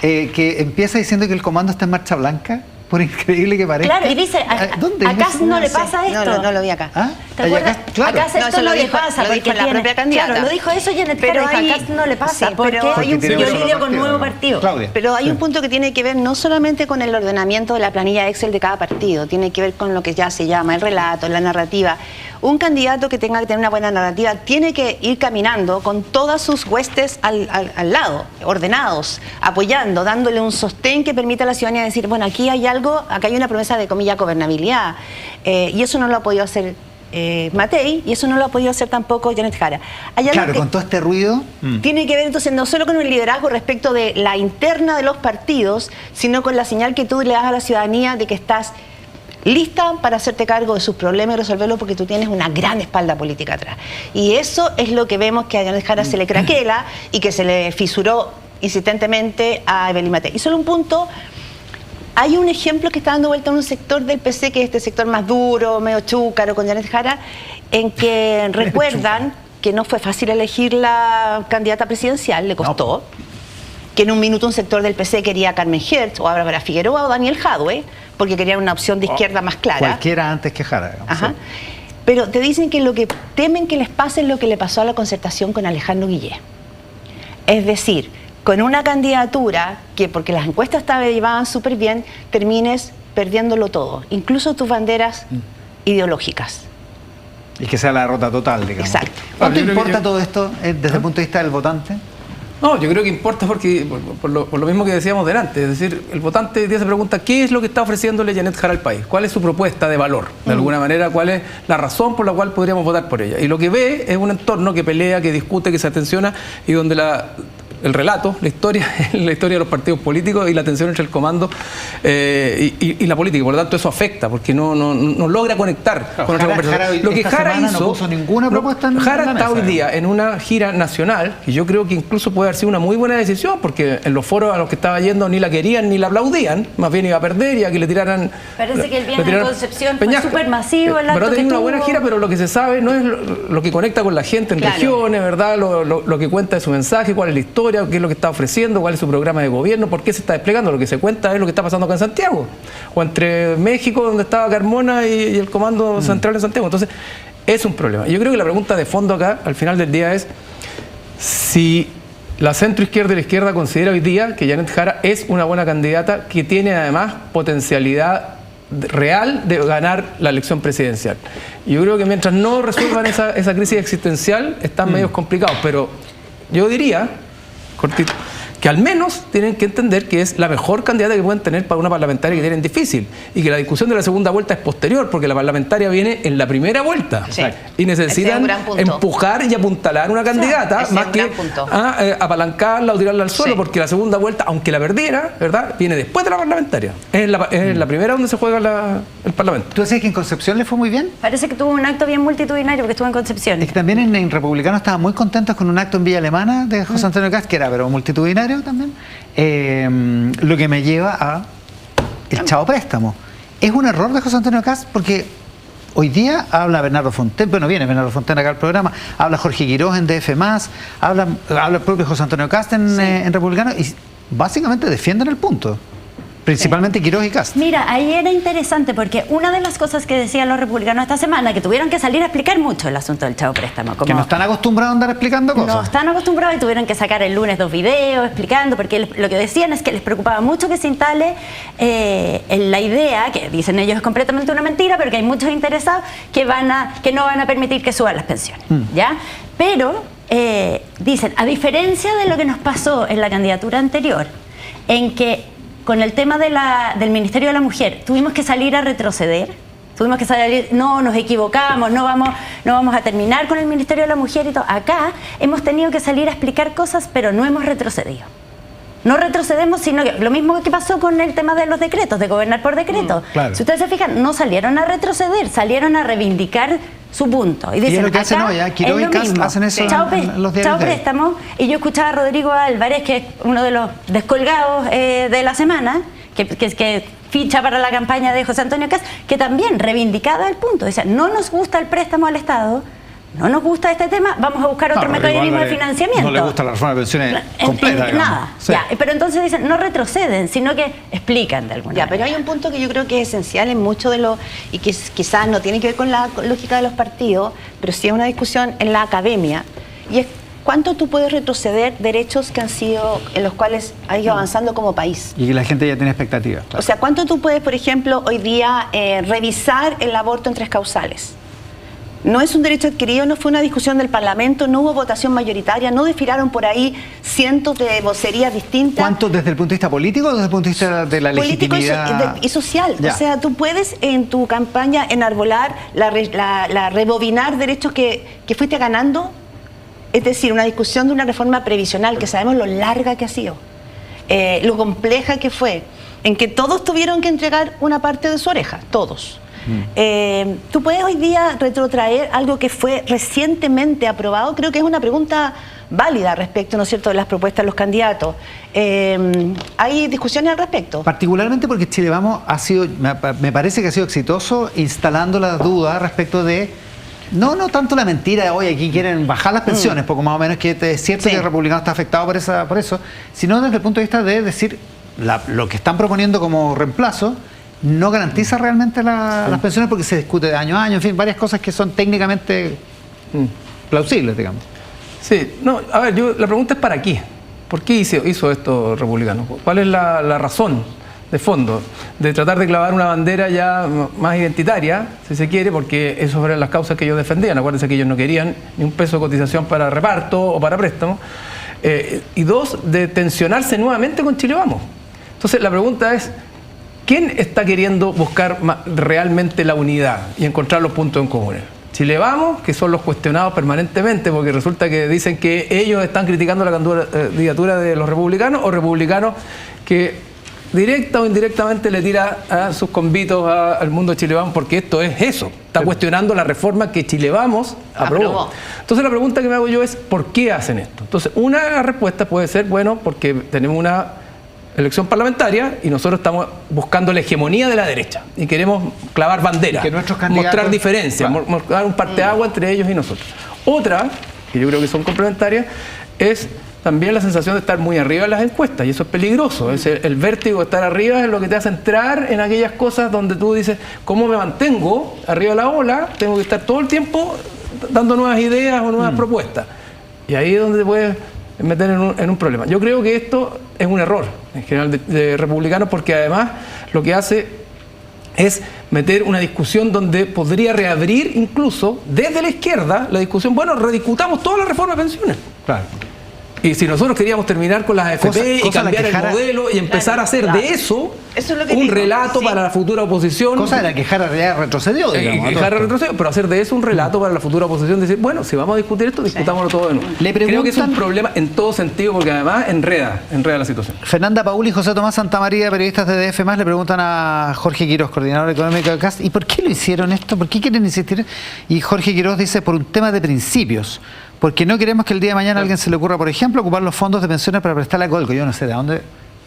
A: Que empieza diciendo que el comando está en marcha blanca. Por increíble que parezca.
D: Claro, y dice,
A: ¿dónde?
D: acá no le pasa esto.
C: No lo vi acá.
D: ¿Te acuerdas?
A: Claro.
D: Acá esto no le pasa.
C: Lo dijo la propia candidata.
D: Claro, lo dijo eso Janet
C: pero
D: Jara, acá no le pasa.
C: Sí,
D: porque
C: hay
D: yo lidio con nuevo partido.
A: Claudia.
C: Pero hay un punto que tiene que ver no solamente con el ordenamiento de la planilla Excel de cada partido, tiene que ver con lo que ya se llama el relato, la narrativa. Un candidato que tenga que tener una buena narrativa tiene que ir caminando con todas sus huestes al lado, ordenados, apoyando, dándole un sostén que permita a la ciudadanía decir, bueno, aquí hay algo, acá hay una promesa de comillas gobernabilidad. Y eso no lo ha podido hacer Matei, y eso no lo ha podido hacer tampoco Janet Jara.
A: Claro, con todo este ruido.
C: Tiene que ver entonces no solo con el liderazgo respecto de la interna de los partidos, sino con la señal que tú le das a la ciudadanía de que estás lista para hacerte cargo de sus problemas y resolverlos porque tú tienes una gran espalda política atrás. Y eso es lo que vemos que a Janet Jara se le craquela y que se le fisuró insistentemente a Evelyn Matei. Y solo un punto, hay un ejemplo que está dando vuelta en un sector del PC, que es este sector más duro, medio chúcaro con Janet Jara, en que recuerdan que no fue fácil elegir la candidata presidencial, le costó. Que en un minuto un sector del PC quería a Carmen Hertz o a Bárbara Figueroa o Daniel Jadwe, porque querían una opción de izquierda más clara.
A: Cualquiera antes que Jara.
C: Ajá. Pero te dicen que lo que temen que les pase es lo que le pasó a la concertación con Alejandro Guillé. Es decir, con una candidatura que, porque las encuestas llevaban súper bien, termines perdiéndolo todo, incluso tus banderas ideológicas.
A: Y que sea la derrota total, digamos.
C: Exacto.
A: ¿Cuánto importa todo esto desde el punto de vista del votante?
B: No, yo creo que importa porque por lo mismo que decíamos delante, es decir, el votante hoy día se pregunta qué es lo que está ofreciéndole Janet Jara al país, cuál es su propuesta de valor, de alguna manera, cuál es la razón por la cual podríamos votar por ella. Y lo que ve es un entorno que pelea, que discute, que se atenciona y donde el relato, la historia de los partidos políticos y la tensión entre el comando y la política. Por lo tanto, eso afecta, porque no logra conectar con otra conversación. Lo que Jara hizo,
A: no puso ninguna propuesta en
B: Jara
A: la
B: está
A: mesa,
B: hoy día en una gira nacional, que yo creo que incluso puede haber sido una muy buena decisión, porque en los foros a los que estaba yendo ni la querían ni la aplaudían, más bien iba a perder y a que le tiraran...
D: Parece que el viaje de Concepción fue súper masivo.
B: Pero ha tenido una buena gira, pero lo que se sabe no es lo que conecta con la gente en regiones, ¿verdad? Lo que cuenta de su mensaje, cuál es la historia. trayectoria, qué es lo que está ofreciendo, cuál es su programa de gobierno, por qué se está desplegando. Lo que se cuenta es lo que está pasando acá en Santiago, o entre México, donde estaba Carmona, y el Comando Central de Santiago. Entonces, es un problema. Yo creo que la pregunta de fondo acá, al final del día, es si la centroizquierda y la izquierda considera hoy día que Janet Jara es una buena candidata que tiene además potencialidad real de ganar la elección presidencial. Y yo creo que mientras no resuelvan esa crisis existencial, están medio complicados, pero yo diría, cortito, que al menos tienen que entender que es la mejor candidata que pueden tener para una parlamentaria que tienen difícil, y que la discusión de la segunda vuelta es posterior, porque la parlamentaria viene en la primera vuelta,
C: sí,
B: y necesitan empujar y apuntalar una candidata, más que apalancarla o tirarla al suelo, porque la segunda vuelta, aunque la perdiera, ¿verdad?, viene después de la parlamentaria. Es la primera donde se juega el Parlamento.
A: ¿Tú decías que en Concepción le fue muy bien?
D: Parece que tuvo un acto bien multitudinario porque estuvo en Concepción.
A: Es que también en Republicano estaban muy contentos con un acto en Villa Alemana de José Antonio Kast, que era pero multitudinario también, lo que me lleva a el Chao Préstamo. Es un error de José Antonio Kast porque hoy día habla Bernardo Fontaine, bueno, viene Bernardo Fontaine acá al programa, habla Jorge Quiroz en DF+, habla el propio José Antonio Kast en Republicano, y básicamente defienden el punto. Principalmente Quiroz y Kast.
D: Mira, ahí era interesante porque una de las cosas que decían los republicanos esta semana, que tuvieron que salir a explicar mucho el asunto del Chao Préstamo. Como
A: que no están acostumbrados a andar explicando cosas.
D: No están acostumbrados y tuvieron que sacar el lunes 2 videos explicando, porque lo que decían es que les preocupaba mucho que se instale la idea, que dicen ellos es completamente una mentira, pero que hay muchos interesados que no van a permitir que suban las pensiones. ¿Ya? Pero dicen, a diferencia de lo que nos pasó en la candidatura anterior, en que con el tema del Ministerio de la Mujer tuvimos que salir a retroceder, tuvimos que salir, no, nos equivocamos, no vamos a terminar con el Ministerio de la Mujer y todo. Acá hemos tenido que salir a explicar cosas, pero no hemos retrocedido. No retrocedemos, sino que lo mismo que pasó con el tema de los decretos, de gobernar por decreto.
A: Claro.
D: Si ustedes se fijan, no salieron a retroceder, salieron a reivindicar su punto. Y dicen,
A: es lo que hacen hoy, Quiroz y Kast hacen eso en los diarios.
D: Chao Préstamo. Y yo escuchaba a Rodrigo Álvarez, que es uno de los descolgados de la semana, que ficha para la campaña de José Antonio Kast, que también reivindicaba el punto. Dice, no nos gusta el préstamo al Estado, no nos gusta este tema, vamos a buscar otro mecanismo de financiamiento.
A: No le gusta la reforma de pensiones completa.
D: Nada,
A: sí.
D: Ya, pero entonces dicen, no retroceden, sino que explican de alguna manera.
C: Pero hay un punto que yo creo que es esencial en mucho de lo, y que quizás no tiene que ver con la lógica de los partidos, pero sí es una discusión en la academia, y es cuánto tú puedes retroceder derechos que han sido, en los cuales has ido avanzando como país.
A: Y que la gente ya tiene expectativas. Claro.
C: O sea, cuánto tú puedes, por ejemplo, hoy día revisar el aborto en 3 causales. No es un derecho adquirido, no fue una discusión del Parlamento, no hubo votación mayoritaria, no desfilaron por ahí cientos de vocerías distintas.
A: ¿Cuánto desde el punto de vista político o desde el punto de vista de la legitimidad?
C: Político y social. Ya. O sea, tú puedes en tu campaña enarbolar, rebobinar derechos que fuiste ganando. Es decir, una discusión de una reforma previsional que sabemos lo larga que ha sido, lo compleja que fue, en que todos tuvieron que entregar una parte de su oreja, todos. ¿Tú puedes hoy día retrotraer algo que fue recientemente aprobado? Creo que es una pregunta válida respecto, ¿no es cierto?, de las propuestas de los candidatos. ¿Hay discusiones al respecto?
A: Particularmente porque Chile Vamos ha sido, me parece que ha sido exitoso instalando las dudas respecto de no tanto la mentira de hoy aquí quieren bajar las pensiones, poco más o menos, que es cierto que el republicano está afectado por eso, sino desde el punto de vista de decir lo que están proponiendo como reemplazo no garantiza realmente las pensiones porque se discute de año a año, en fin, varias cosas que son técnicamente plausibles, digamos.
B: Sí, no, a ver, la pregunta es ¿para qué? ¿Por qué hizo esto republicano? ¿Cuál es la razón de fondo de tratar de clavar una bandera ya más identitaria, si se quiere, porque esas eran las causas que ellos defendían? Acuérdense que ellos no querían ni un peso de cotización para reparto o para préstamo. Y 2, de tensionarse nuevamente con Chile Vamos. Entonces la pregunta es, ¿quién está queriendo buscar realmente la unidad y encontrar los puntos en común? Chile Vamos, que son los cuestionados permanentemente porque resulta que dicen que ellos están criticando la candidatura de los republicanos, o republicanos que directa o indirectamente le tira a sus convitos al mundo de Chile Vamos, porque esto es eso, está cuestionando la reforma que Chile Vamos aprobó. Entonces la pregunta que me hago yo es, ¿por qué hacen esto? Entonces una de las respuestas puede ser, bueno, porque tenemos una elección parlamentaria y nosotros estamos buscando la hegemonía de la derecha y queremos clavar banderas, mostrar diferencias, mostrar un parteaguas entre ellos y nosotros. Otra, que yo creo que son complementarias, es también la sensación de estar muy arriba en las encuestas, y eso es peligroso. El vértigo de estar arriba es lo que te hace entrar en aquellas cosas donde tú dices, ¿cómo me mantengo arriba de la ola? Tengo que estar todo el tiempo dando nuevas ideas o nuevas propuestas. Y ahí es donde te puedes meter en un problema. Yo creo que esto es un error en general de republicanos, porque además lo que hace es meter una discusión donde podría reabrir incluso desde la izquierda la discusión, bueno, rediscutamos toda la reforma de pensiones.
A: Claro.
B: Y si nosotros queríamos terminar con las AFP y cambiar el modelo y empezar a hacer de eso
C: es lo que
B: un
C: digo,
B: relato para la futura oposición.
A: Cosa de la que Jara ya retrocedió, digamos.
B: Jara retrocedió, pero hacer de eso un relato para la futura oposición, decir, bueno, si vamos a discutir esto, discutámoslo todo de nuevo. Creo que es un problema en todo sentido, porque además enreda la situación.
A: Fernanda Paul y José Tomás Santamaría, periodistas de DF+, le preguntan a Jorge Quiroz, coordinador económico de CAST, ¿y por qué lo hicieron esto? ¿Por qué quieren insistir? Y Jorge Quiroz dice, por un tema de principios. Porque no queremos que el día de mañana a alguien se le ocurra, por ejemplo, ocupar los fondos de pensiones para prestarle a Colco. Yo no sé de dónde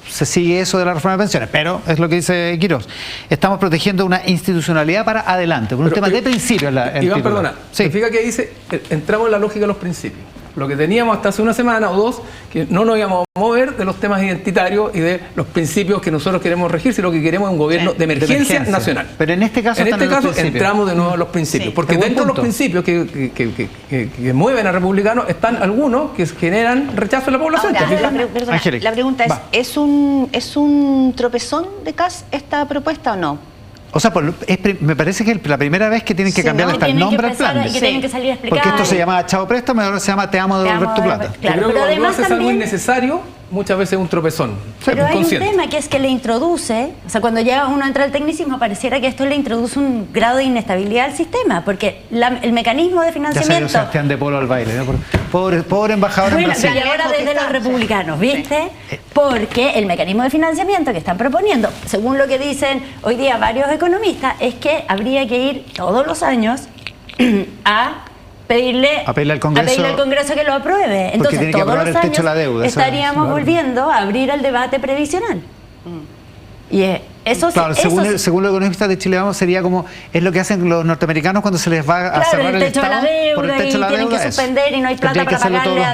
A: se sigue eso de la reforma de pensiones, pero es lo que dice Quiroz. Estamos protegiendo una institucionalidad para adelante, por un tema de principios.
B: Iván, perdona, significa que dice, entramos en la lógica de los principios. Lo que teníamos hasta hace una semana o dos, que no nos íbamos a mover de los temas identitarios y de los principios que nosotros queremos regir, sino que queremos un gobierno de emergencia nacional.
A: Pero en este caso,
B: entramos de nuevo a los principios, porque dentro de los principios que mueven a republicanos están algunos que generan rechazo de la población.
C: Ahora, la pregunta es ¿es un tropezón de Kast esta propuesta o no?
A: O sea, me parece que es la primera vez que tienen que cambiar hasta el nombre al plan.
D: Que tienen que salir a explicar.
A: Porque esto se llamaba Chavo Préstamo y ahora se llama Te amo de devolver tu plata.
D: Claro,
B: creo que
D: pero además
B: es algo innecesario, muchas veces es un tropezón.
D: Pero hay un tema que es que le introduce, o sea, cuando ya uno entra al tecnicismo, pareciera que esto le introduce un grado de inestabilidad al sistema, porque el mecanismo de financiamiento...
A: Ya salió Sebastián de Polo al baile, ¿no? Pobre embajador en Brasil.
D: Y ahora desde los republicanos, ¿viste? Porque el mecanismo de financiamiento que están proponiendo, según lo que dicen hoy día varios economistas, es que habría que ir todos los años a pedirle al Congreso que lo apruebe. Entonces todos los años estaríamos volviendo a abrir el debate previsional. Y eso,
A: claro, según los economistas de Chile Vamos, sería como es lo que hacen los norteamericanos cuando se les va a cerrar el Estado por el techo de la deuda,
D: tienen que suspender y no hay plata para pagarle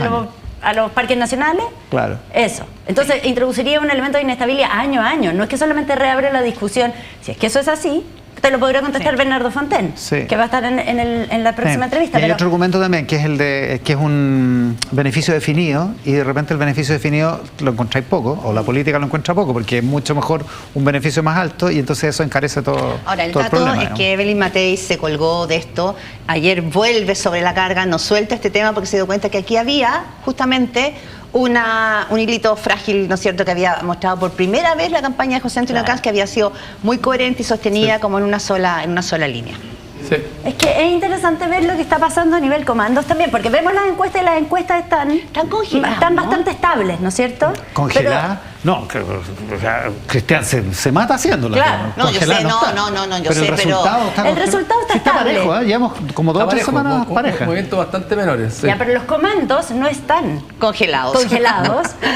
D: a los parques nacionales. Claro. Eso. Entonces introduciría un elemento de inestabilidad año a año. No es que solamente reabre la discusión. Si es que eso es así, te lo podrá contestar Bernardo Fontaine, que va a estar en la próxima entrevista.
A: Y hay otro argumento también, que es que es un beneficio definido, y de repente el beneficio definido lo encontráis poco, o la política lo encuentra poco, porque es mucho mejor un beneficio más alto, y entonces eso encarece todo.
C: Ahora, el
A: todo
C: dato
A: problema,
C: es que Evelyn Matei se colgó de esto. Ayer vuelve sobre la carga, no suelta este tema porque se dio cuenta que aquí había justamente un hilito frágil, ¿no es cierto?, que había mostrado por primera vez la campaña de José Antonio Kast, que había sido muy coherente y sostenida como en una sola línea.
B: Sí.
D: Es que es interesante ver lo que está pasando a nivel comandos también, porque vemos las encuestas y las encuestas están congeladas, están bastante estables, ¿no es cierto?
A: ¿Congeladas? No, Cristian se mata haciéndolo.
C: Claro, no, yo sé, yo sé, pero
D: el resultado está estable.
A: Parejo, llevamos como 2 o 3 semanas pareja.
B: Un movimiento bastante menores. Sí.
D: Ya, pero los comandos no están
C: congelados.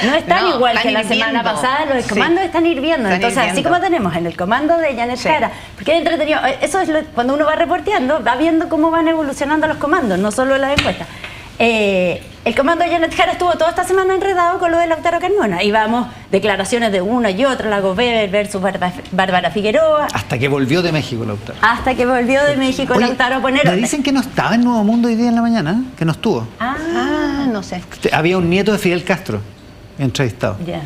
D: No están igual que la semana pasada, los comandos están hirviendo. Entonces, así como tenemos en el comando de Janet Jara, porque es entretenido, eso es cuando uno va reporteando, va viendo cómo van evolucionando los comandos, no solo las encuestas. El comando de Janet Jara estuvo toda esta semana enredado con lo de Lautaro Carmona. Y vamos, declaraciones de una y otra, Lagos Weber versus Bárbara Figueroa.
A: Hasta que volvió de México Lautaro.
D: Oye, Lautaro a poner.
A: Me dicen que no estaba en Nuevo Mundo hoy día en la mañana, que no estuvo.
C: No sé.
A: Había un nieto de Fidel Castro entrevistado.
D: Ya.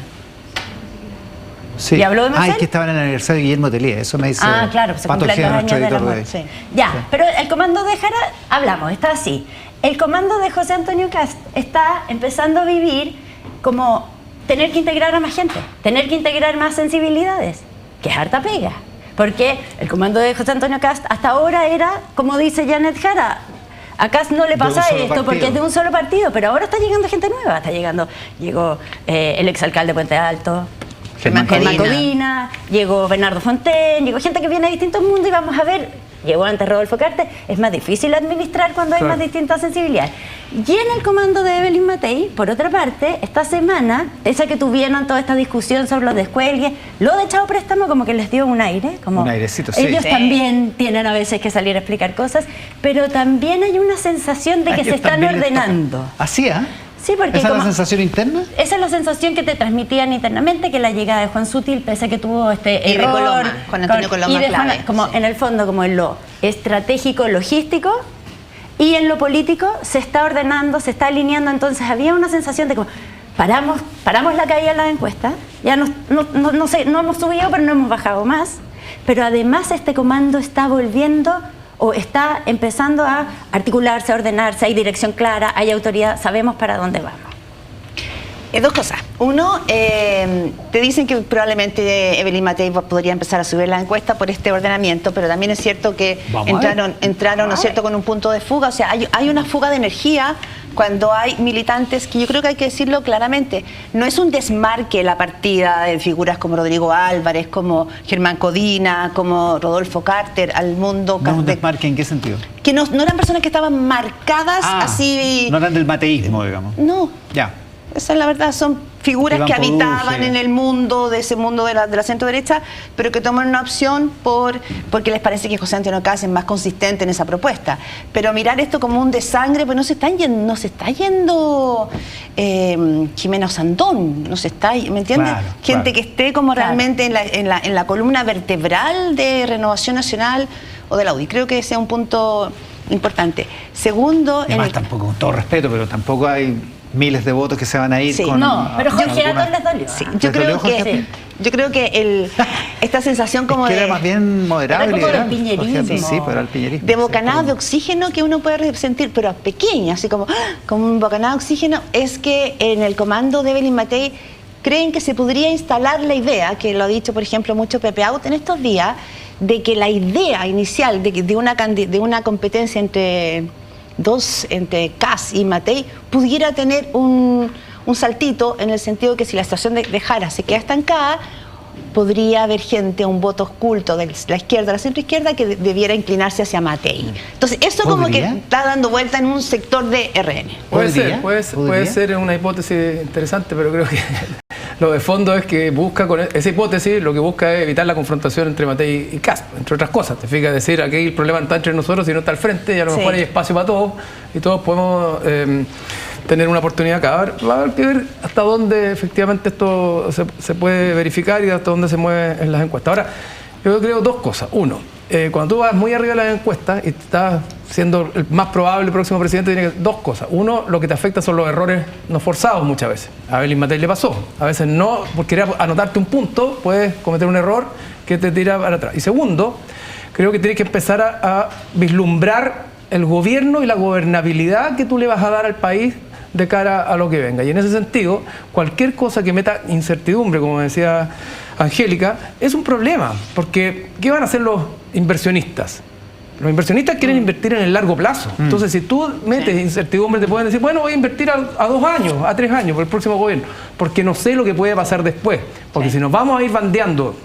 A: Sí.
D: ¿Y habló de Marcel?
A: Es que estaba en el aniversario de Guillermo Tellier, eso me dice.
D: Claro, se cumplen 2 años de la muerte. Sí. Ya, pero el comando de Jara, hablamos, está así. El comando de José Antonio Kast está empezando a vivir como tener que integrar a más gente, tener que integrar más sensibilidades, que es harta pega. Porque el comando de José Antonio Kast hasta ahora era, como dice Janet Jara, a Kast no le pasa esto porque es de un solo partido, pero ahora está llegando gente nueva, llegó el exalcalde de Puente Alto, Germán Codina, llegó Bernardo Fontaine, llegó gente que viene de distintos mundos y vamos a ver. Llegó antes Rodolfo Carte, es más difícil administrar cuando hay más distintas sensibilidades. Y en el comando de Evelyn Matei, por otra parte, esta semana, esa que tuvieron toda esta discusión sobre los descuelgues, lo de Chavo Préstamo como que les dio un aire, como
A: un airecito, sí.
D: Ellos también tienen a veces que salir a explicar cosas, pero también hay una sensación de que se están ordenando.
A: ¿Así,
D: Sí, porque
A: ¿Esa es la
D: como-
A: sensación interna?
D: Esa es la sensación que te transmitían internamente, que la llegada de Juan Sutil, pese a que tuvo este
C: Y de
D: error,
C: Coloma, Juan Antonio Coloma
D: y de Juan-
C: clave,
D: como
C: sí.
D: en el fondo, como en lo estratégico, logístico, y en lo político se está ordenando, se está alineando. Entonces había una sensación de como paramos la caída en las encuestas, ya no hemos subido, pero no hemos bajado más. Pero además este comando está volviendo o está empezando a articularse, a ordenarse, hay dirección clara, hay autoridad, sabemos para dónde vamos.
C: Dos cosas. Uno, te dicen que probablemente Evelyn Matei podría empezar a subir la encuesta por este ordenamiento, pero también es cierto que entraron, ¿no es cierto?, con un punto de fuga. O sea, hay una fuga de energía cuando hay militantes, que yo creo que hay que decirlo claramente, no es un desmarque la partida de figuras como Rodrigo Álvarez, como Germán Codina, como Rodolfo Carter al mundo.
A: ¿No un desmarque en qué sentido?
C: Que no eran personas que estaban marcadas así.
A: No eran del mateísmo, digamos.
C: No.
A: Ya.
C: Esa es la verdad, son figuras
A: Iván
C: que habitaban
A: Poduje.
C: en el mundo, de ese mundo de la centro derecha, pero que toman una opción porque les parece que José Antonio Caz es más consistente en esa propuesta. Pero mirar esto como un desangre, pues no se está yendo Jimena Osandón, no se está, ¿me entiendes?
A: Claro,
C: Gente
A: claro.
C: que esté como
D: Claro.
C: realmente en la columna vertebral de Renovación Nacional o de la UDI. Creo que ese es un punto importante. Segundo,
A: Y además tampoco, con todo respeto, pero tampoco hay miles de votos que se van a ir
C: Sí.
A: con...
D: No, pero Jorge
A: alguna-
D: Atón les dolió.
C: Sí,
A: ¿Les
C: yo creo
A: dolió, Jorge
C: que,
A: Atón?
C: yo creo que esta sensación como
A: Es que
C: de...
A: era más bien moderado
D: Era
A: y
D: como del
A: liberal.
D: piñerismo.
A: Jorge Atón, sí, pero era el piñerismo.
C: de
A: sí,
C: bocanadas
A: pero-
C: de oxígeno que uno puede sentir, pero pequeña, así como un bocanado de oxígeno, es que en el comando de Evelyn Matei creen que se podría instalar la idea, que lo ha dicho, por ejemplo, mucho Pepe Out en estos días, de que la idea inicial de una competencia entre Caz y Matei pudiera tener un saltito, en el sentido que si la situación de Jara se queda estancada, podría haber gente, un voto oculto de la izquierda, la centroizquierda, que debiera inclinarse hacia Matei. Entonces, eso como que
A: ¿Podría?
C: está dando vuelta en un sector de RN.
B: Puede
A: ¿Podría?
B: ser, puede ser una hipótesis interesante, pero creo que lo de fondo es que busca, con esa hipótesis, lo que busca es evitar la confrontación entre Matei y Caz, entre otras cosas. Te fijas, decir, aquí el problema no está entre nosotros, sino está al frente, y a lo
C: Sí.
B: mejor hay espacio para todos, y todos podemos tener una oportunidad acá. Va a haber que ver hasta dónde efectivamente esto se puede verificar y hasta dónde se mueve en las encuestas. Ahora, yo creo dos cosas. Uno, cuando tú vas muy arriba de las encuestas y estás siendo el más probable próximo presidente, tiene dos cosas. Uno, lo que te afecta son los errores no forzados muchas veces. A Evelyn Matei le pasó. A veces no, por querer anotarte un punto, puedes cometer un error que te tira para atrás. Y segundo, creo que tienes que empezar a vislumbrar el gobierno y la gobernabilidad que tú le vas a dar al país de cara a lo que venga. Y en ese sentido, cualquier cosa que meta incertidumbre, como decía Angélica, es un problema, porque ¿qué van a hacer los inversionistas? Los inversionistas quieren invertir en el largo plazo. Entonces, si tú metes incertidumbre, te pueden decir, bueno, voy a invertir a 2 años, a 3 años por el próximo gobierno, porque no sé lo que puede pasar después. Porque si nos vamos a ir bandeando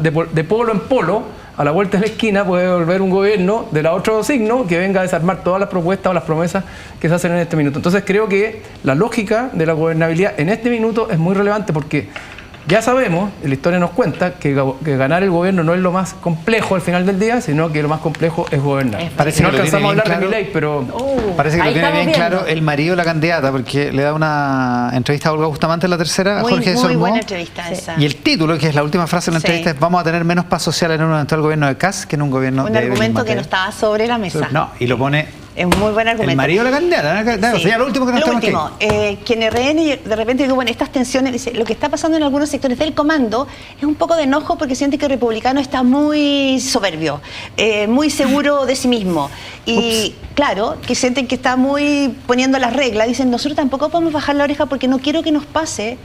B: de polo en polo, a la vuelta de la esquina puede volver un gobierno de la otro signo que venga a desarmar todas las propuestas o las promesas que se hacen en este minuto. Entonces creo que la lógica de la gobernabilidad en este minuto es muy relevante, porque ya sabemos, y la historia nos cuenta, que ganar el gobierno no es lo más complejo al final del día, sino que lo más complejo es gobernar.
A: Parece
B: no
A: que lo tiene
B: alcanzamos a
A: bien
B: hablar de
A: claro.
B: Milei, pero...
A: Parece que lo
D: Ahí
A: tiene
D: estamos
A: bien
D: viendo.
A: claro el marido de la candidata, porque le da una entrevista a Olga Bustamante en la tercera, a
C: Muy,
A: Jorge
C: muy
A: Solmó.
C: buena entrevista esa.
A: Y el título, que es la última frase de la
C: Sí.
A: entrevista, es: vamos a tener menos paz social en un eventual gobierno de Caz que en un gobierno
C: Un
A: de Evelyn
C: argumento que
A: Matei.
C: no estaba sobre la mesa.
A: No, y lo pone
C: Es un muy buen argumento.
A: el marido de la candidata.
C: Sí.
A: O sea, ya lo último que nos
C: Lo
A: tenemos que ir.
C: último, que en RN de repente digo, bueno, estas tensiones, dice, lo que está pasando en algunos sectores del comando es un poco de enojo porque siente que el republicano está muy soberbio, muy seguro de sí mismo. Y claro, que sienten que está muy poniendo las reglas. Dicen, nosotros tampoco podemos bajar la oreja porque no quiero que nos pase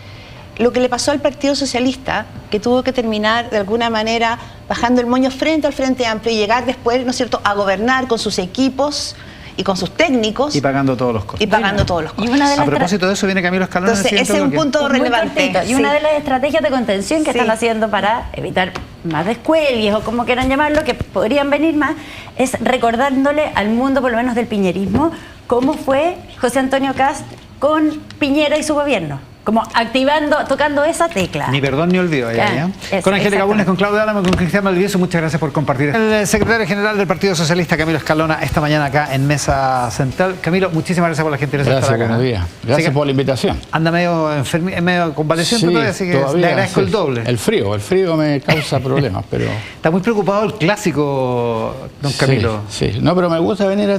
C: lo que le pasó al Partido Socialista, que tuvo que terminar de alguna manera bajando el moño frente al Frente Amplio y llegar después, ¿no es cierto?, a gobernar con sus equipos y con sus técnicos
A: Y pagando todos los costos.
C: y pagando todos los
D: Y
C: costos.
D: una de
A: A
D: las
A: propósito de eso, viene Camilo Escalón en el
C: Entonces,
A: siguiente
C: ese es un
A: bloque.
C: punto
D: Muy
C: relevante.
D: cortito. Y
C: Sí.
D: una de las estrategias de contención que
C: Sí.
D: están haciendo para evitar más descuelgues o como quieran llamarlo, que podrían venir más, es recordándole al mundo, por lo menos del piñerismo, cómo fue José Antonio Caz con Piñera y su gobierno. como activando, tocando esa tecla.
A: Ni perdón ni olvido. Allá,
D: Eso,
A: con Angélica Bulnes,
D: exactamente.
A: con Claudio Álamo, con Cristian Valdivieso, muchas gracias por compartir. El secretario general del Partido Socialista, Camilo Escalona, esta mañana acá en Mesa Central. Camilo, muchísimas gracias por la gentileza de
E: Gracias,
A: estar acá.
E: buenos días. Gracias por la invitación.
A: Anda medio convaleciente todavía, así que
E: todavía,
A: le agradezco
E: sí.
A: el doble.
E: El frío me causa problemas, pero...
A: Está muy preocupado el clásico, don Camilo.
E: Sí, sí. No, pero me gusta venir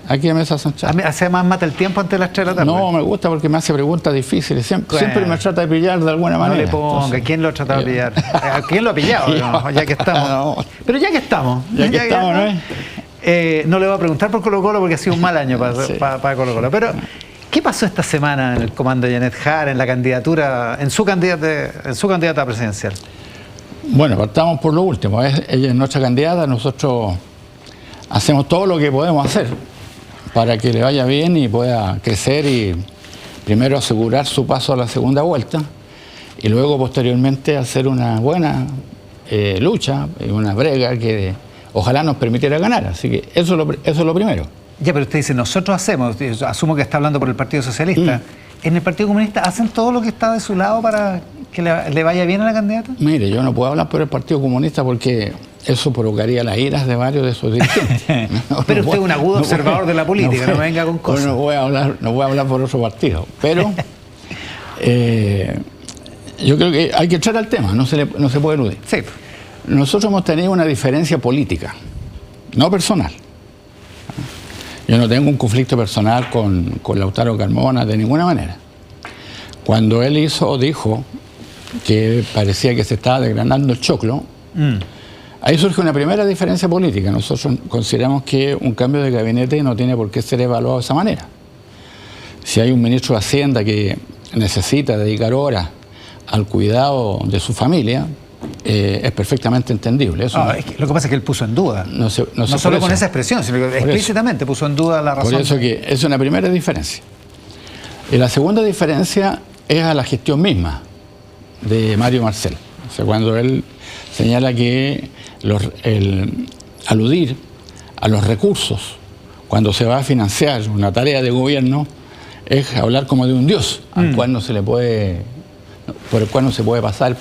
E: aquí a Mesa Central.
A: A mí, hace más mata el tiempo antes de las 3 de la tarde.
E: No, me gusta porque me hace preguntas difíciles. Siempre me trata de pillar de alguna
A: No
E: manera.
A: le ponga,
E: Entonces,
A: ¿quién lo ha tratado de pillar? ¿A quién lo ha pillado? No, ya que estamos.
E: No.
A: Pero ya que estamos.
E: Ya que estamos, ¿no?
A: No le voy a preguntar por Colo Colo porque ha sido un mal año
E: Sí.
A: para Colo Colo. Pero, ¿qué pasó esta semana en el comando de Janet Jara, en la candidatura, en su candidata presidencial?
E: Bueno, partamos por lo último. Ella es nuestra candidata, nosotros hacemos todo lo que podemos hacer para que le vaya bien y pueda crecer y primero asegurar su paso a la segunda vuelta y luego posteriormente hacer una buena lucha, una brega que ojalá nos permitiera ganar. Así que eso es lo primero.
A: Ya, pero usted dice, nosotros hacemos, yo asumo que está hablando por el Partido Socialista. ¿En el Partido Comunista hacen todo lo que está de su lado para que le vaya bien a la candidata?
E: Mire, yo no puedo hablar por el Partido Comunista porque eso provocaría las iras de varios de sus dirigentes.
A: Pero usted es un agudo observador de la política, no me venga con cosas.
E: No voy a hablar por otro partido. Pero yo creo que hay que entrar al tema, no se puede eludir.
A: Sí.
E: Nosotros hemos tenido una diferencia política, no personal. Yo no tengo un conflicto personal con Lautaro Carmona de ninguna manera. Cuando él dijo que parecía que se estaba desgranando el choclo, ahí surge una primera diferencia política. Nosotros consideramos que un cambio de gabinete no tiene por qué ser evaluado de esa manera. Si hay un ministro de Hacienda que necesita dedicar horas al cuidado de su familia, es perfectamente entendible. Eso
A: Es que lo que pasa es que él puso en duda.
E: no
A: Solo con esa expresión, sino que explícitamente puso en duda la razón.
E: Por eso que es una primera diferencia. Y la segunda diferencia es a la gestión misma de Mario Marcel. O sea, cuando él señala que el aludir a los recursos cuando se va a financiar una tarea de gobierno es hablar como de un dios al cual no se le puede, por el cual no se puede pasar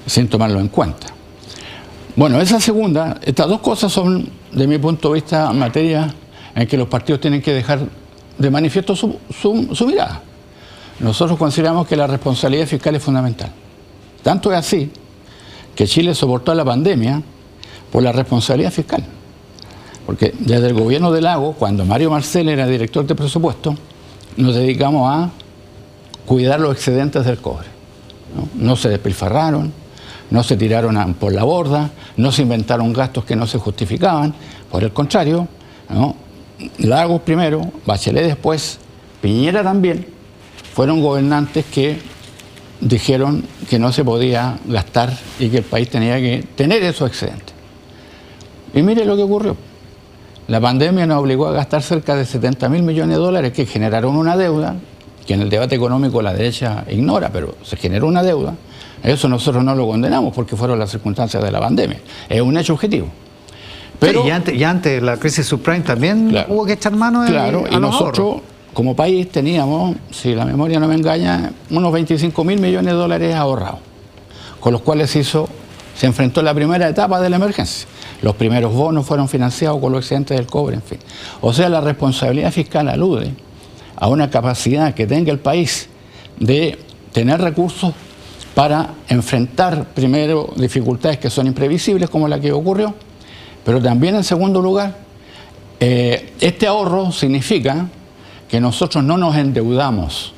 E: sin tomarlo en cuenta. Bueno, estas dos cosas son, de mi punto de vista, materia en que los partidos tienen que dejar de manifiesto su mirada. Nosotros consideramos que la responsabilidad fiscal es fundamental. Tanto es así que Chile soportó la pandemia por la responsabilidad fiscal. Porque desde el gobierno de Lagos, cuando Mario Marcel era director de presupuesto, nos dedicamos a cuidar los excedentes del cobre. No se despilfarraron, no se tiraron por la borda, no se inventaron gastos que no se justificaban. Por el contrario, Lagos primero, Bachelet después, Piñera también, fueron gobernantes que dijeron que no se podía gastar y que el país tenía que tener esos excedentes. Y mire lo que ocurrió. La pandemia nos obligó a gastar cerca de 70.000 millones de dólares que generaron una deuda, que en el debate económico la derecha ignora, pero se generó una deuda. Eso nosotros no lo condenamos porque fueron las circunstancias de la pandemia. Es un hecho objetivo. Pero,
A: sí, y antes la crisis subprime también hubo que echar mano
E: claro, y nosotros como país teníamos, si la memoria no me engaña, unos 25.000 millones de dólares ahorrados, con los cuales se enfrentó la primera etapa de la emergencia. Los primeros bonos fueron financiados con los excedentes del cobre, en fin. O sea, la responsabilidad fiscal alude a una capacidad que tenga el país de tener recursos para enfrentar primero dificultades que son imprevisibles, como la que ocurrió, pero también en segundo lugar, este ahorro significa que nosotros no nos endeudamos.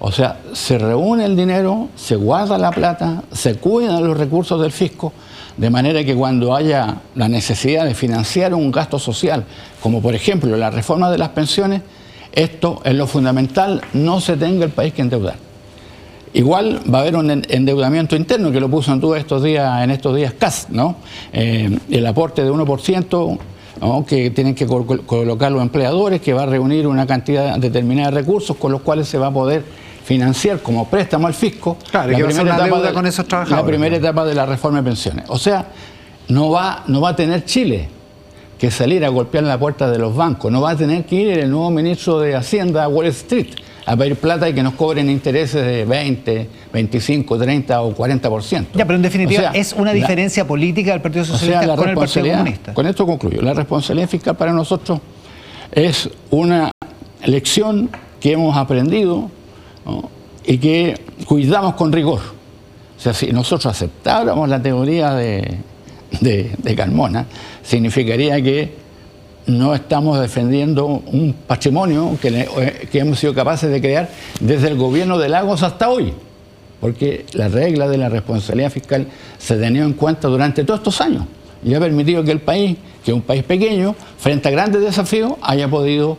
E: O sea, se reúne el dinero, se guarda la plata, se cuidan los recursos del fisco, de manera que cuando haya la necesidad de financiar un gasto social, como por ejemplo la reforma de las pensiones, esto en lo fundamental no se tenga el país que endeudar. Igual va a haber un endeudamiento interno que lo puso en duda en estos días CAS, ¿no? El aporte de 1%, ¿no? Que tienen que colocar los empleadores, que va a reunir una cantidad determinada de recursos con los cuales se va a poder financiar como préstamo al fisco
A: la
E: primera etapa de la reforma de pensiones. O sea, no va a tener Chile que salir a golpear la puerta de los bancos, no va a tener que ir el nuevo ministro de Hacienda a Wall Street a pedir plata y que nos cobren intereses de 20, 25, 30 o 40%.
A: Ya, pero en definitiva,
E: O sea,
A: es una diferencia política del Partido Socialista con el Partido Comunista.
E: Con esto concluyo. La responsabilidad fiscal para nosotros es una lección que hemos aprendido, ¿no? Y que cuidamos con rigor. O sea, si nosotros aceptáramos la teoría de Carmona, significaría que no estamos defendiendo un patrimonio que hemos sido capaces de crear desde el gobierno de Lagos hasta hoy, porque la regla de la responsabilidad fiscal se tenía en cuenta durante todos estos años y ha permitido que el país, que es un país pequeño, frente a grandes desafíos, haya podido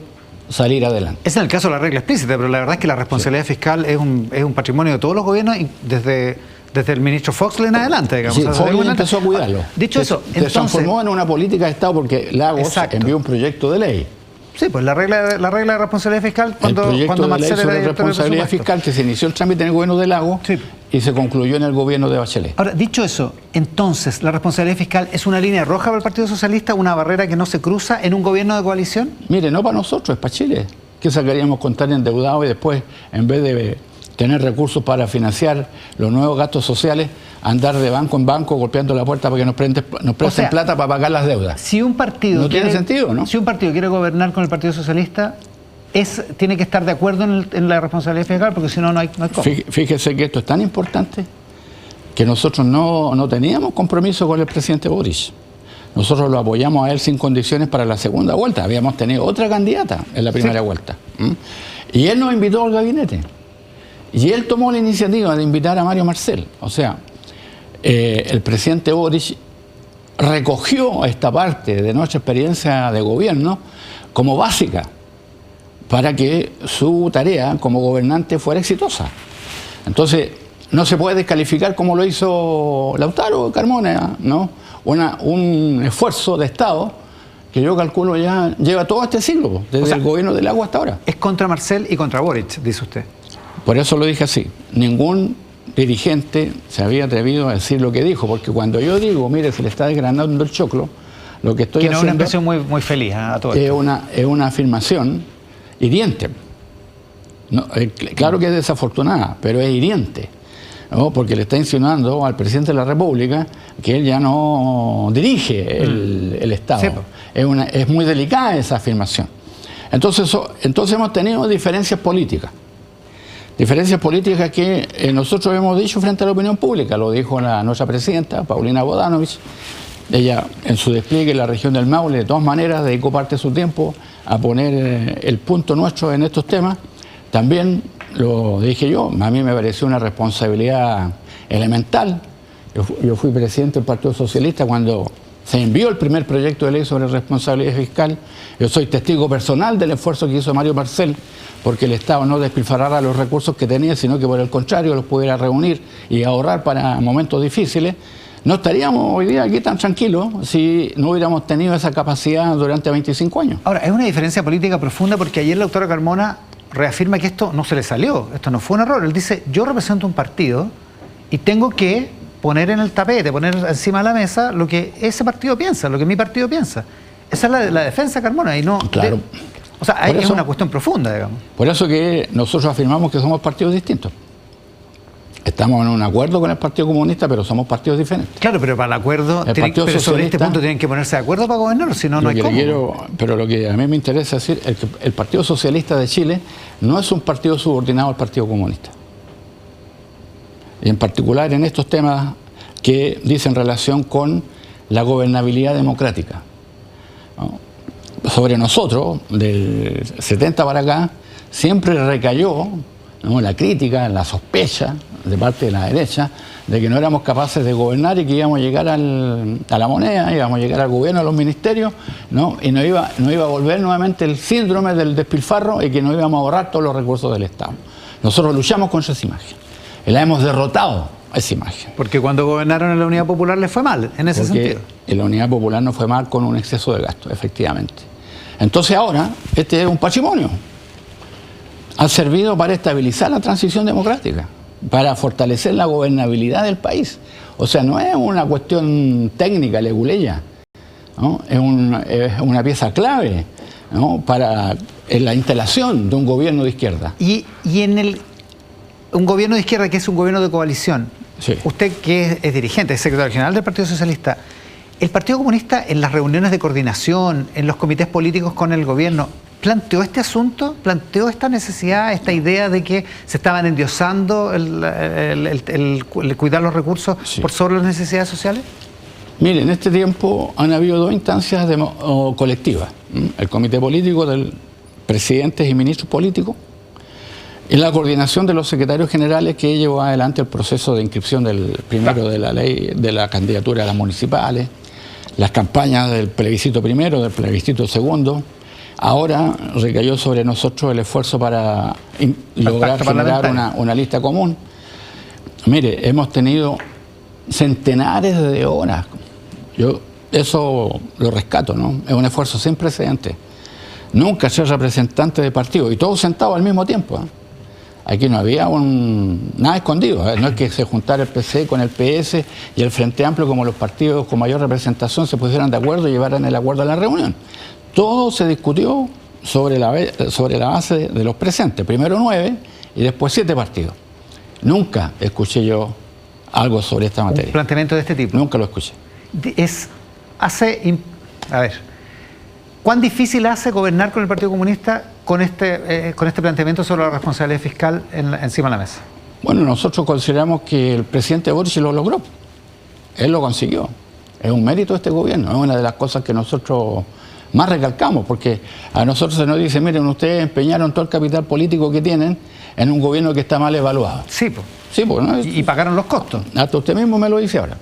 E: salir adelante.
A: Es en el caso de la regla explícita, pero la verdad es que la responsabilidad fiscal es un patrimonio de todos los gobiernos y desde el ministro Foxley en adelante, digamos.
E: Sí, Foxley empezó a cuidarlo.
A: Dicho eso,
E: se transformó en una política de Estado porque Lagos envió un proyecto de ley.
A: Sí, pues la regla de responsabilidad fiscal cuando
E: Marcel era director de responsabilidad fiscal que se inició el trámite en el gobierno de Lagos y se concluyó en el gobierno de Bachelet.
A: Ahora, dicho eso, entonces, ¿la responsabilidad fiscal es una línea roja para el Partido Socialista, una barrera que no se cruza en un gobierno de coalición?
E: Mire, no para nosotros, es para Chile. ¿Qué sacaríamos con estar endeudados y después, en vez de tener recursos para financiar los nuevos gastos sociales, andar de banco en banco golpeando la puerta para que nos presten plata para pagar las deudas?
A: Si un partido
E: no tiene sentido, ¿no?
A: Si un partido quiere gobernar con el Partido Socialista, tiene que estar de acuerdo en la responsabilidad fiscal, porque si no, no hay cómo.
E: Fíjese que esto es tan importante que nosotros no teníamos compromiso con el presidente Boric. Nosotros lo apoyamos a él sin condiciones para la segunda vuelta. Habíamos tenido otra candidata en la primera vuelta. Y él nos invitó al gabinete. Y él tomó la iniciativa de invitar a Mario Marcel. O sea, el presidente Boric recogió esta parte de nuestra experiencia de gobierno como básica para que su tarea como gobernante fuera exitosa. Entonces, no se puede descalificar como lo hizo Lautaro Carmona, ¿no? Un esfuerzo de Estado que yo calculo ya lleva todo este siglo, desde el gobierno del agua hasta ahora.
A: Es contra Marcel y contra Boric, dice usted.
E: Por eso lo dije así. Ningún dirigente se había atrevido a decir lo que dijo, porque cuando yo digo, mire, se le está desgranando el choclo, lo que estoy haciendo...
A: Que no es una expresión muy feliz a todo esto.
E: Es una afirmación hiriente. No, claro que es desafortunada, pero es hiriente, ¿no? Porque le está insinuando al presidente de la República que él ya no dirige el Estado. Sí. Es muy delicada esa afirmación. Entonces hemos tenido diferencias políticas. Diferencias políticas que nosotros hemos dicho frente a la opinión pública. Lo dijo nuestra presidenta, Paulina Bodanovich. Ella, en su despliegue en la región del Maule, de todas maneras, dedicó parte de su tiempo a poner el punto nuestro en estos temas. También lo dije yo, a mí me pareció una responsabilidad elemental. Yo fui presidente del Partido Socialista cuando se envió el primer proyecto de ley sobre responsabilidad fiscal. Yo soy testigo personal del esfuerzo que hizo Mario Marcel porque el Estado no despilfarrara los recursos que tenía, sino que por el contrario los pudiera reunir y ahorrar para momentos difíciles. No estaríamos hoy día aquí tan tranquilos si no hubiéramos tenido esa capacidad durante 25 años.
A: Ahora, es una diferencia política profunda porque ayer la doctora Carmona reafirma que esto no se le salió, esto no fue un error. Él dice, yo represento un partido y tengo que poner en el tapete, poner encima de la mesa lo que ese partido piensa, lo que mi partido piensa. Esa es la defensa de Carmona y no...
E: Claro.
A: O sea, es una cuestión profunda, digamos.
E: Por eso que nosotros afirmamos que somos partidos distintos. Estamos en un acuerdo con el Partido Comunista, pero somos partidos diferentes.
A: Claro, pero para el acuerdo, pero sobre este punto tienen que ponerse de acuerdo para gobernar, si no, no hay cómo.
E: Pero lo que a mí me interesa decir es que el Partido Socialista de Chile no es un partido subordinado al Partido Comunista. Y en particular en estos temas que dicen relación con la gobernabilidad democrática, ¿no? Sobre nosotros, del 70 para acá, siempre recayó, ¿no?, la crítica, la sospecha de parte de la derecha de que no éramos capaces de gobernar y que íbamos a llegar a la moneda, íbamos a llegar al gobierno, a los ministerios, ¿no? Y no iba a volver nuevamente el síndrome del despilfarro y que no íbamos a ahorrar todos los recursos del Estado. Nosotros luchamos contra esa imagen y la hemos derrotado, esa imagen.
A: Porque cuando gobernaron en la Unidad Popular les fue mal, en ese sentido.
E: En la Unidad Popular no fue mal con un exceso de gasto, efectivamente. Entonces ahora, este es un patrimonio. Ha servido para estabilizar la transición democrática, para fortalecer la gobernabilidad del país. O sea, no es una cuestión técnica, leguleya, ¿no? Es una pieza clave, ¿no?, para la instalación de un gobierno de izquierda.
A: Y en un gobierno de izquierda que es un gobierno de coalición,
E: Sí.
A: usted que es dirigente, es secretario general del Partido Socialista, ¿el Partido Comunista en las reuniones de coordinación, en los comités políticos con el gobierno, planteó este asunto, planteó esta necesidad, esta idea de que se estaban endiosando el cuidar los recursos
E: Sí.
A: por sobre las necesidades sociales?
E: Mire, en este tiempo han habido dos instancias colectivas. El comité político del presidentes y ministros políticos y la coordinación de los secretarios generales que llevó adelante el proceso de inscripción del primero de la ley, de la candidatura a las municipales, las campañas del plebiscito primero, del plebiscito segundo. Ahora recayó sobre nosotros el esfuerzo para lograr generar una lista común. Mire, hemos tenido centenares de horas. Yo eso lo rescato, ¿no? Es un esfuerzo sin precedentes. Nunca ser representante de partido y todos sentados al mismo tiempo, ¿eh? Aquí no había nada escondido, ¿eh? No es que se juntara el PC con el PS y el Frente Amplio como los partidos con mayor representación se pusieran de acuerdo y llevaran el acuerdo a la reunión. Todo se discutió sobre la base de los presentes, primero 9 y después 7 partidos. Nunca escuché yo algo sobre esta materia.
A: Un planteamiento de este tipo.
E: Nunca lo escuché.
A: A ver, ¿cuán difícil hace gobernar con el Partido Comunista con este planteamiento sobre la responsabilidad fiscal encima de la mesa?
E: Bueno, nosotros consideramos que el presidente Boric lo logró. Él lo consiguió. Es un mérito de este gobierno. Es una de las cosas que nosotros más recalcamos, porque a nosotros se nos dice, miren, ustedes empeñaron todo el capital político que tienen en un gobierno que está mal evaluado.
A: Sí, pues.
E: Sí, pues, ¿no?
A: Y pagaron los costos.
E: Hasta usted mismo me lo dice ahora.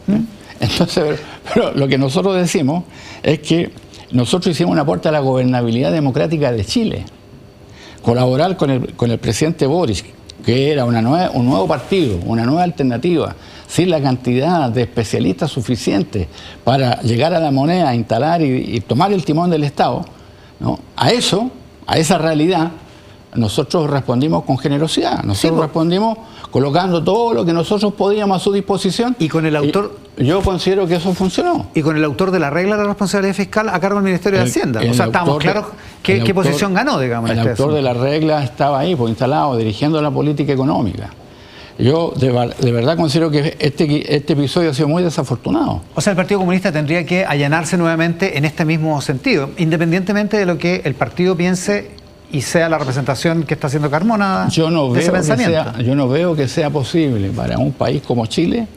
E: Entonces, pero lo que nosotros decimos es que nosotros hicimos un aporte a la gobernabilidad democrática de Chile. Colaborar con el presidente Boric, que era un nuevo partido, una nueva alternativa, sin la cantidad de especialistas suficientes para llegar a la moneda, instalar y tomar el timón del Estado, ¿no? A esa realidad, nosotros respondimos con generosidad. Nosotros respondimos colocando todo lo que nosotros podíamos a su disposición.
A: Y con el autor...
E: Yo considero que eso funcionó.
A: Y con el autor de la regla de la responsabilidad fiscal a cargo del Ministerio de Hacienda. O sea, estamos claros qué posición ganó, digamos.
E: El autor de la regla estaba ahí, pues, instalado, dirigiendo la política económica. Yo de verdad considero que este episodio ha sido muy desafortunado. O
A: sea, el Partido Comunista tendría que allanarse nuevamente en este mismo sentido, independientemente de lo que el partido piense y sea la representación que está haciendo Carmona de ese pensamiento.
E: Yo no veo que sea posible para un país como Chile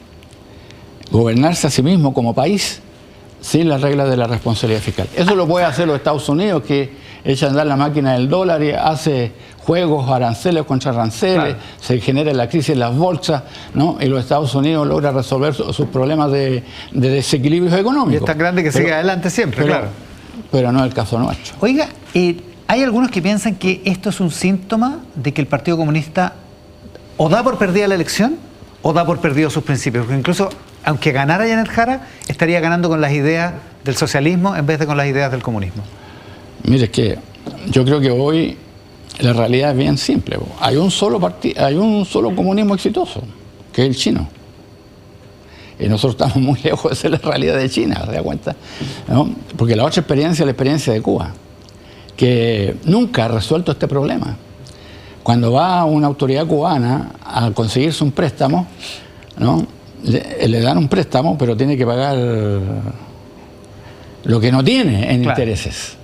E: gobernarse a sí mismo como país sin las reglas de la responsabilidad fiscal. Eso lo puede hacer los Estados Unidos, que echa a andar la máquina del dólar y hace juegos, aranceles contra aranceles, claro. Se genera la crisis en las bolsas, ¿no? Y los Estados Unidos logra resolver sus problemas de desequilibrios económicos.
A: Y es tan grande que sigue adelante siempre, claro.
E: Pero no es el caso nuestro.
A: Oiga, hay algunos que piensan que esto es un síntoma de que el Partido Comunista o da por perdida la elección o da por perdido sus principios. Porque incluso, aunque ganara Janet Jara, estaría ganando con las ideas del socialismo en vez de con las ideas del comunismo.
E: Mire, es que yo creo que hoy la realidad es bien simple. Hay un solo comunismo exitoso, que es el chino. Y nosotros estamos muy lejos de ser la realidad de China, ¿se da cuenta? ¿No? Porque la otra experiencia es la experiencia de Cuba, que nunca ha resuelto este problema. Cuando va una autoridad cubana a conseguirse un préstamo, ¿no? Le dan un préstamo, pero tiene que pagar lo que no tiene en intereses.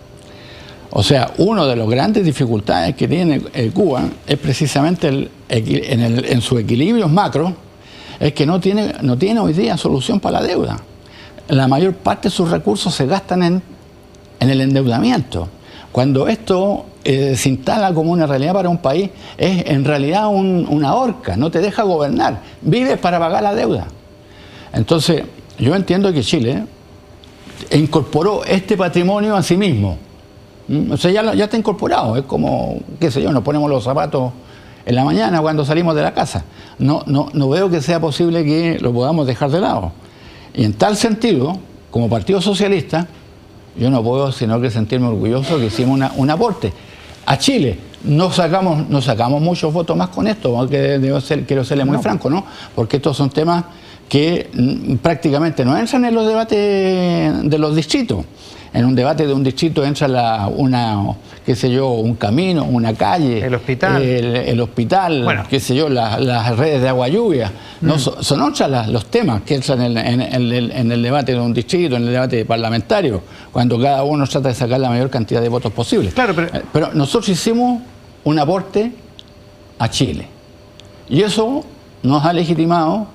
E: O sea, una de las grandes dificultades que tiene Cuba es precisamente en sus equilibrios macro, es que no tiene hoy día solución para la deuda. La mayor parte de sus recursos se gastan en el endeudamiento. Cuando esto se instala como una realidad para un país, es en realidad una horca, no te deja gobernar, vives para pagar la deuda. Entonces, yo entiendo que Chile incorporó este patrimonio a sí mismo. O sea, ya está incorporado, es como, qué sé yo, nos ponemos los zapatos en la mañana cuando salimos de la casa. No veo que sea posible que lo podamos dejar de lado. Y en tal sentido, como Partido Socialista, yo no puedo sino que sentirme orgulloso que hicimos un aporte. A Chile no sacamos muchos votos más con esto, porque quiero serle muy franco, ¿no? Porque estos son temas que prácticamente no entran en los debates de los distritos. en un debate de un distrito entra qué sé yo, un camino, una calle,
A: el hospital,
E: el hospital, bueno, qué sé yo, las redes de agua lluvia. No, son otros los temas que entran en el debate de un distrito, en el debate parlamentario, cuando cada uno trata de sacar la mayor cantidad de votos posible.
A: Claro,
E: pero nosotros hicimos un aporte a Chile y eso nos ha legitimado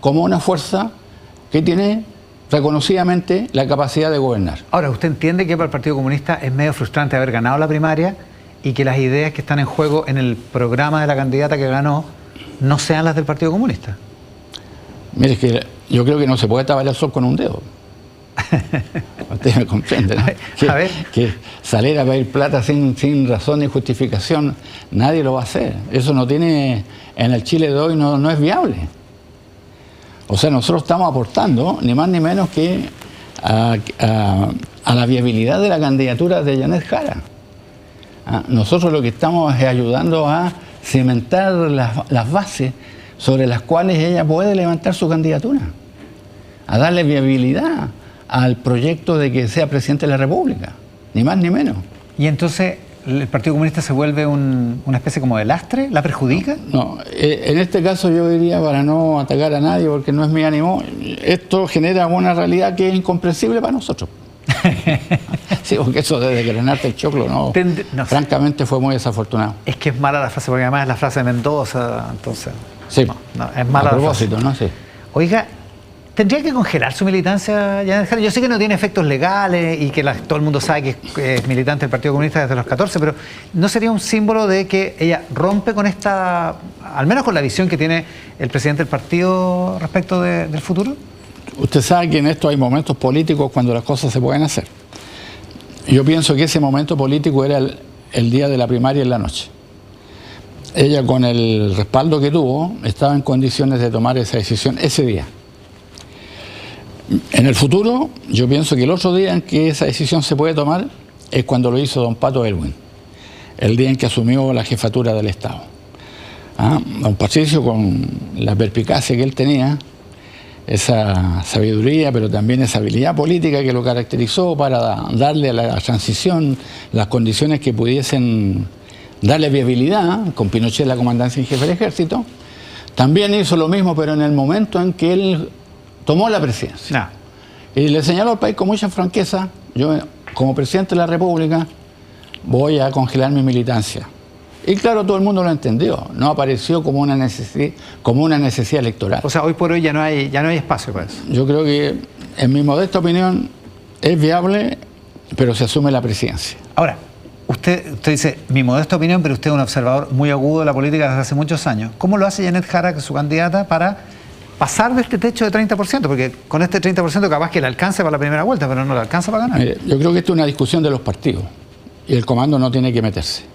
E: como una fuerza que tiene reconocidamente la capacidad de gobernar.
A: Ahora, ¿usted entiende que para el Partido Comunista es medio frustrante haber ganado la primaria y que las ideas que están en juego en el programa de la candidata que ganó no sean las del Partido Comunista?
E: Mire, es que yo creo que no se puede tapar el sol con un dedo. Usted me comprende, ¿no? Que salir a pedir plata sin razón ni justificación, nadie lo va a hacer. Eso no tiene, en el Chile de hoy no es viable. O sea, nosotros estamos aportando ni más ni menos que a la viabilidad de la candidatura de Janet Jara. Nosotros lo que estamos es ayudando a cimentar las bases sobre las cuales ella puede levantar su candidatura, a darle viabilidad al proyecto de que sea presidente de la República, ni más ni menos.
A: Y entonces, ¿el Partido Comunista se vuelve una especie como de lastre? ¿La perjudica?
E: No, en este caso yo diría, para no atacar a nadie, porque no es mi ánimo, esto genera una realidad que es incomprensible para nosotros. Sí, porque eso de desgranarte el choclo, no francamente fue muy desafortunado.
A: Es que es mala la frase, porque además es la frase de Mendoza, entonces...
E: Sí,
A: no, es mala
E: a propósito, ¿no? Sí.
A: Oiga, ¿tendría que congelar su militancia, Janet Jara? Yo sé que no tiene efectos legales y que todo el mundo sabe que es militante del Partido Comunista desde los 14, pero ¿no sería un símbolo de que ella rompe con esta, al menos con la visión que tiene el presidente del partido respecto del futuro?
E: Usted sabe que en esto hay momentos políticos cuando las cosas se pueden hacer. Yo pienso que ese momento político era el día de la primaria en la noche. Ella, con el respaldo que tuvo, estaba en condiciones de tomar esa decisión ese día. En el futuro, yo pienso que el otro día en que esa decisión se puede tomar es cuando lo hizo don Pato Elwin, el día en que asumió la jefatura del Estado. Don Patricio, con la perspicacia que él tenía, esa sabiduría, pero también esa habilidad política que lo caracterizó para darle a la transición las condiciones que pudiesen darle viabilidad, con Pinochet en la comandancia en jefe del ejército, también hizo lo mismo, pero en el momento en que él tomó la presidencia. Y le señaló al país con mucha franqueza: yo, como presidente de la República, voy a congelar mi militancia. Y claro, todo el mundo lo entendió, no apareció como una necesidad electoral.
A: O sea, hoy por hoy ya no hay espacio para eso.
E: Yo creo que, en mi modesta opinión, es viable, pero se asume la presidencia.
A: Ahora, usted dice, mi modesta opinión, pero usted es un observador muy agudo de la política desde hace muchos años. ¿Cómo lo hace Janet Jara, que es su candidata, para pasar de este techo de 30%? Porque con este 30% capaz que le alcance para la primera vuelta, pero no le alcanza para ganar.
E: Mire, yo creo que esto es una discusión de los partidos y el comando no tiene que meterse.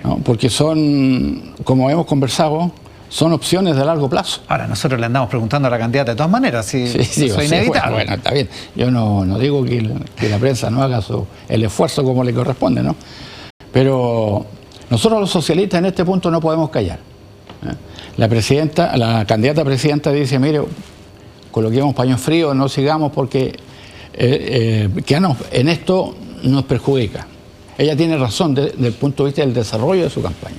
E: ¿No? Porque son, como hemos conversado, son opciones de largo plazo.
A: Ahora, nosotros le andamos preguntando a la candidata de todas maneras, si
E: sí,
A: eso es inevitable.
E: Bueno, está bien. Yo no digo que la prensa no haga el esfuerzo como le corresponde, ¿no? Pero nosotros los socialistas en este punto no podemos callar. La candidata presidenta dice: mire, coloquemos paños fríos, no sigamos porque en esto nos perjudica. Ella tiene razón desde el punto de vista del desarrollo de su campaña.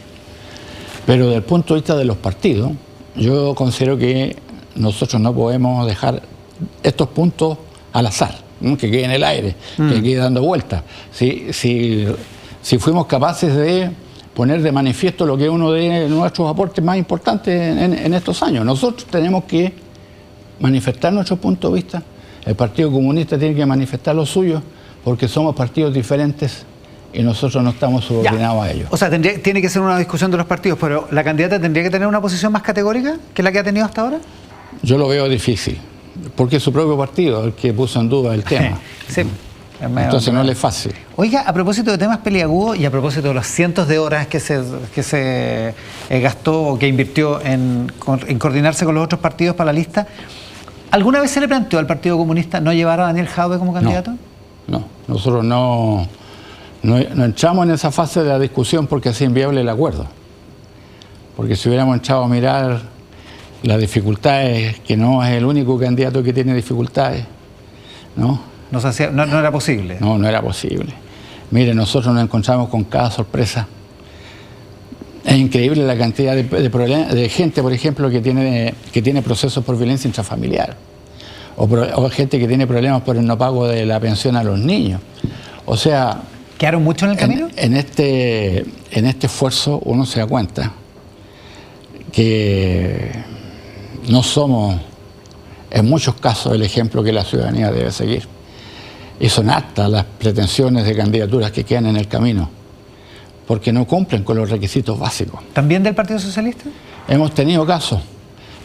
E: Pero desde el punto de vista de los partidos, yo considero que nosotros no podemos dejar estos puntos al azar, ¿no? Que quede en el aire, que quede dando vueltas. Si fuimos capaces de poner de manifiesto lo que es uno de nuestros aportes más importantes en estos años, nosotros tenemos que manifestar nuestro punto de vista. El Partido Comunista tiene que manifestar lo suyo, porque somos partidos diferentes y nosotros no estamos subordinados a ellos. O sea,
A: tiene que ser una discusión de los partidos, pero ¿la candidata tendría que tener una posición más categórica que la que ha tenido hasta ahora?
E: Yo lo veo difícil, porque es su propio partido el que puso en duda el tema.
A: Sí.
E: Entonces no le es fácil.
A: Oiga, a propósito de temas peliagudos y a propósito de los cientos de horas que se gastó o que invirtió en coordinarse con los otros partidos para la lista, ¿alguna vez se le planteó al Partido Comunista no llevar a Daniel Jadwe como candidato?
E: No, nosotros no entramos en esa fase de la discusión porque es inviable el acuerdo. Porque si hubiéramos entrado a mirar las dificultades, que no es el único candidato que tiene dificultades, ¿no?
A: no era posible.
E: No era posible. Mire, nosotros nos encontramos con cada sorpresa. Es increíble la cantidad de gente, por ejemplo, que tiene procesos por violencia intrafamiliar. O gente que tiene problemas por el no pago de la pensión a los niños. O sea...
A: ¿Quedaron mucho en el camino?
E: En este esfuerzo uno se da cuenta que no somos, en muchos casos, el ejemplo que la ciudadanía debe seguir. Y son hartas las pretensiones de candidaturas que quedan en el camino, porque no cumplen con los requisitos básicos.
A: ¿También del Partido Socialista?
E: Hemos tenido casos,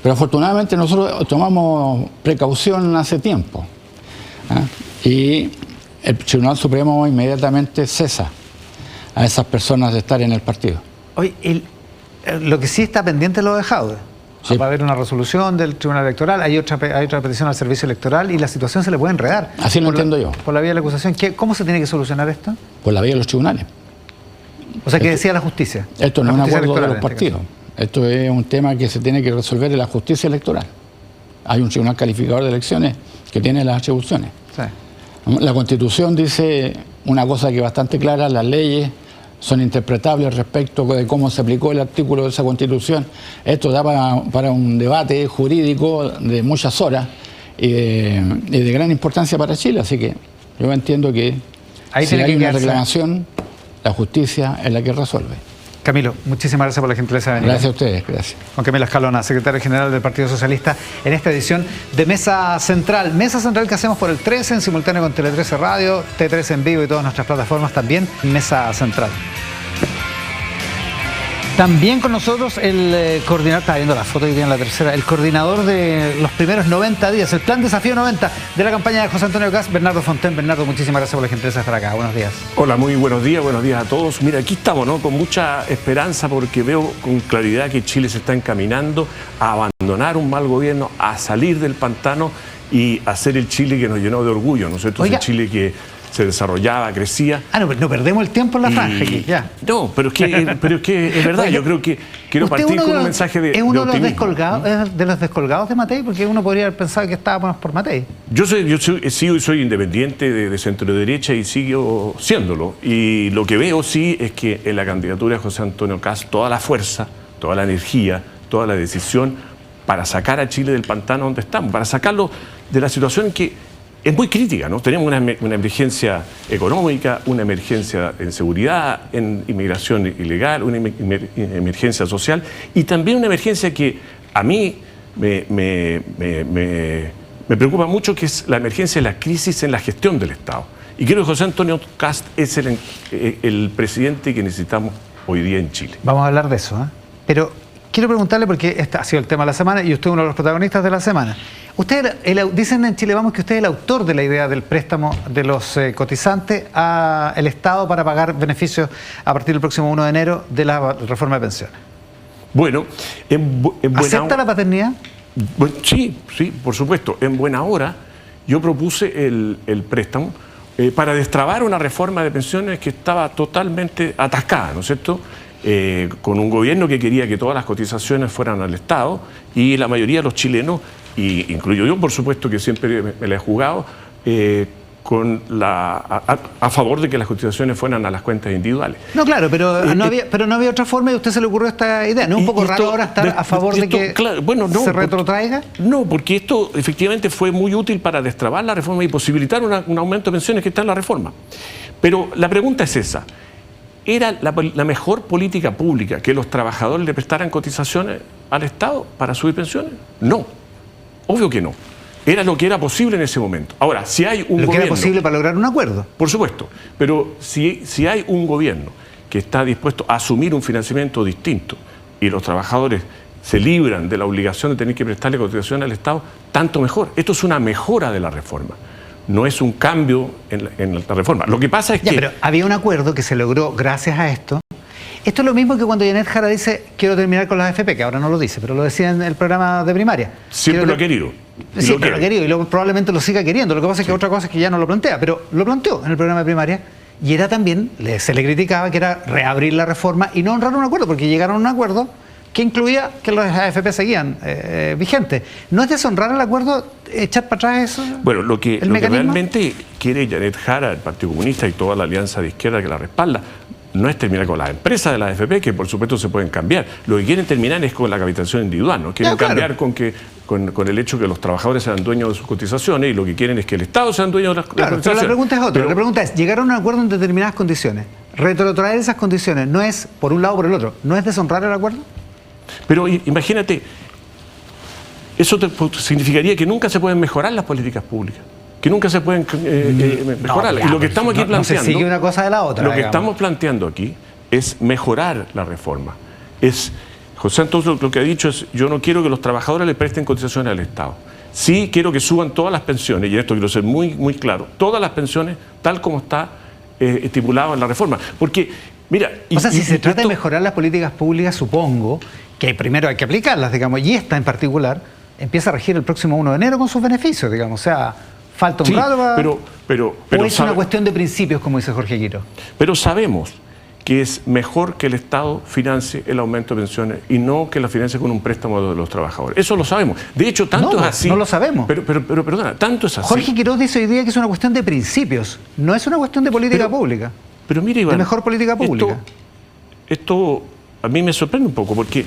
E: pero afortunadamente nosotros tomamos precaución hace tiempo. Y el Tribunal Supremo inmediatamente cesa a esas personas de estar en el partido.
A: Oye, lo que sí está pendiente es lo de Jaude.
E: Sí.
A: Va a haber una resolución del Tribunal Electoral, hay otra petición al Servicio Electoral y la situación se le puede enredar.
E: Así lo entiendo yo.
A: Por la vía de la acusación. ¿Cómo se tiene que solucionar esto?
E: Por la vía de los tribunales.
A: O sea, ¿qué decía la justicia?
E: Esto no es un acuerdo de los partidos.
A: Caso.
E: Esto es un tema que se tiene que resolver en la justicia electoral. Hay un tribunal calificador de elecciones que tiene las atribuciones.
A: Sí.
E: La Constitución dice una cosa que es bastante clara: las leyes son interpretables respecto de cómo se aplicó el artículo de esa Constitución. Esto da para un debate jurídico de muchas horas y de gran importancia para Chile. Así que yo entiendo que
A: ahí
E: si
A: tiene
E: hay
A: que
E: una
A: quedarse.
E: reclamación, la justicia es la que resuelve.
A: Camilo, muchísimas gracias por la gentileza de venir.
E: Gracias a ustedes, gracias.
A: Juan Camilo Escalona, secretario general del Partido Socialista, en esta edición de Mesa Central. Mesa Central que hacemos por el 13 en simultáneo con Tele 13 Radio, T13 en vivo y todas nuestras plataformas también. Mesa Central. También con nosotros el coordinador, estaba viendo la foto que tiene en la tercera, el coordinador de los primeros 90 días, el plan Desafío 90 de la campaña de José Antonio Kast, Bernardo Fontaine. Bernardo, muchísimas gracias por la gentileza de estar acá. Buenos días.
F: Hola, muy buenos días a todos. Mira, aquí estamos, ¿no? Con mucha esperanza porque veo con claridad que Chile se está encaminando a abandonar un mal gobierno, a salir del pantano y a ser el Chile que nos llenó de orgullo, ¿no es cierto?
A: Oiga.
F: El Chile que se desarrollaba, crecía.
A: No perdemos el tiempo en la franja aquí, ya.
F: No, pero es que es verdad. Yo creo que quiero
A: Usted
F: partir
A: uno
F: con un mensaje de
A: es uno de
F: optimismo.
A: de los descolgados de Matei, porque uno podría haber pensado que estábamos por Matei.
F: Yo soy independiente de centro derecha y sigo siéndolo. Y lo que veo sí es que en la candidatura de José Antonio Kast toda la fuerza, toda la energía, toda la decisión para sacar a Chile del pantano donde estamos, para sacarlo de la situación que es muy crítica, ¿no? Tenemos una emergencia económica, una emergencia en seguridad, en inmigración ilegal, una emergencia social y también una emergencia que a mí me preocupa mucho, que es la emergencia de la crisis en la gestión del Estado. Y creo que José Antonio Kast es el presidente que necesitamos hoy día en Chile.
A: Vamos a hablar de eso, ¿eh? Pero quiero preguntarle, porque este ha sido el tema de la semana y usted es uno de los protagonistas de la semana. Usted, dicen en Chile Vamos que usted es el autor de la idea del préstamo de los cotizantes al Estado para pagar beneficios a partir del próximo 1 de enero de la reforma de pensiones.
F: Bueno,
A: ¿Acepta la paternidad?
F: Sí, por supuesto. En buena hora yo propuse el préstamo para destrabar una reforma de pensiones que estaba totalmente atascada, ¿no es cierto? Con un gobierno que quería que todas las cotizaciones fueran al Estado y la mayoría de los chilenos, y incluyo yo, por supuesto, que siempre me la he jugado, a favor de que las cotizaciones fueran a las cuentas individuales.
A: No, claro, pero no había otra forma y a usted se le ocurrió esta idea. ¿No es un poco raro ahora estar a favor de que se retrotraiga?
F: No, porque esto efectivamente fue muy útil para destrabar la reforma y posibilitar un aumento de pensiones que está en la reforma. Pero la pregunta es esa. ¿Era la mejor política pública que los trabajadores le prestaran cotizaciones al Estado para subir pensiones? No, obvio que no. Era lo que era posible en ese momento. Ahora, si hay un
A: Lo
F: gobierno...
A: que era posible para lograr un acuerdo.
F: Por supuesto, pero si hay un gobierno que está dispuesto a asumir un financiamiento distinto y los trabajadores se libran de la obligación de tener que prestarle cotización al Estado, tanto mejor. Esto es una mejora de la reforma. No es un cambio en la reforma. Lo que pasa es que...
A: Pero había un acuerdo que se logró gracias a esto. Esto es lo mismo que cuando Janet Jara dice quiero terminar con las AFP, que ahora no lo dice, pero lo decía en el programa de primaria.
F: Siempre lo ha querido.
A: Siempre lo ha querido y probablemente lo siga queriendo. Lo que pasa es que otra cosa es que ya no lo plantea, pero lo planteó en el programa de primaria y era también, se le criticaba que era reabrir la reforma y no honrar un acuerdo, porque llegaron a un acuerdo que incluía que los AFP seguían vigentes. ¿No es deshonrar el acuerdo echar para atrás eso?
F: Bueno, lo que realmente quiere Janet Jara, el Partido Comunista y toda la alianza de izquierda que la respalda, no es terminar con las empresas de la AFP, que por supuesto se pueden cambiar. Lo que quieren terminar es con la capitalización individual, ¿no? Quieren cambiar con el hecho que los trabajadores sean dueños de sus cotizaciones, y lo que quieren es que el Estado sea dueño de las cotizaciones.
A: Pero la pregunta es otra. La pregunta es, llegar a un acuerdo en determinadas condiciones, retrotraer esas condiciones, ¿no es por un lado o por el otro? ¿No es deshonrar el acuerdo?
F: Pero imagínate, eso significaría que nunca se pueden mejorar las políticas públicas, que nunca se pueden mejorar. Y lo que estamos aquí planteando...
A: No se sigue una cosa de la otra.
F: Lo que estamos planteando aquí es mejorar la reforma. José Antonio lo que ha dicho es, yo no quiero que los trabajadores le presten cotizaciones al Estado. Sí quiero que suban todas las pensiones, y en esto quiero ser muy, muy claro, todas las pensiones tal como está estipulado en la reforma. Porque, mira...
A: O sea, si se trata de mejorar las políticas públicas, supongo que primero hay que aplicarlas, digamos, y esta en particular empieza a regir el próximo 1 de enero con sus beneficios, digamos, o sea... Falta un rato
F: pero
A: ¿o es una cuestión de principios, como dice Jorge Quirós?
F: Pero sabemos que es mejor que el Estado financie el aumento de pensiones y no que la financie con un préstamo de los trabajadores. Eso lo sabemos. De hecho, tanto es así...
A: No lo sabemos.
F: Pero perdona, tanto es así...
A: Jorge Quirós dice hoy día que es una cuestión de principios, no es una cuestión de política pública.
F: Pero mira, Iván...
A: De mejor política pública.
F: Esto a mí me sorprende un poco, porque...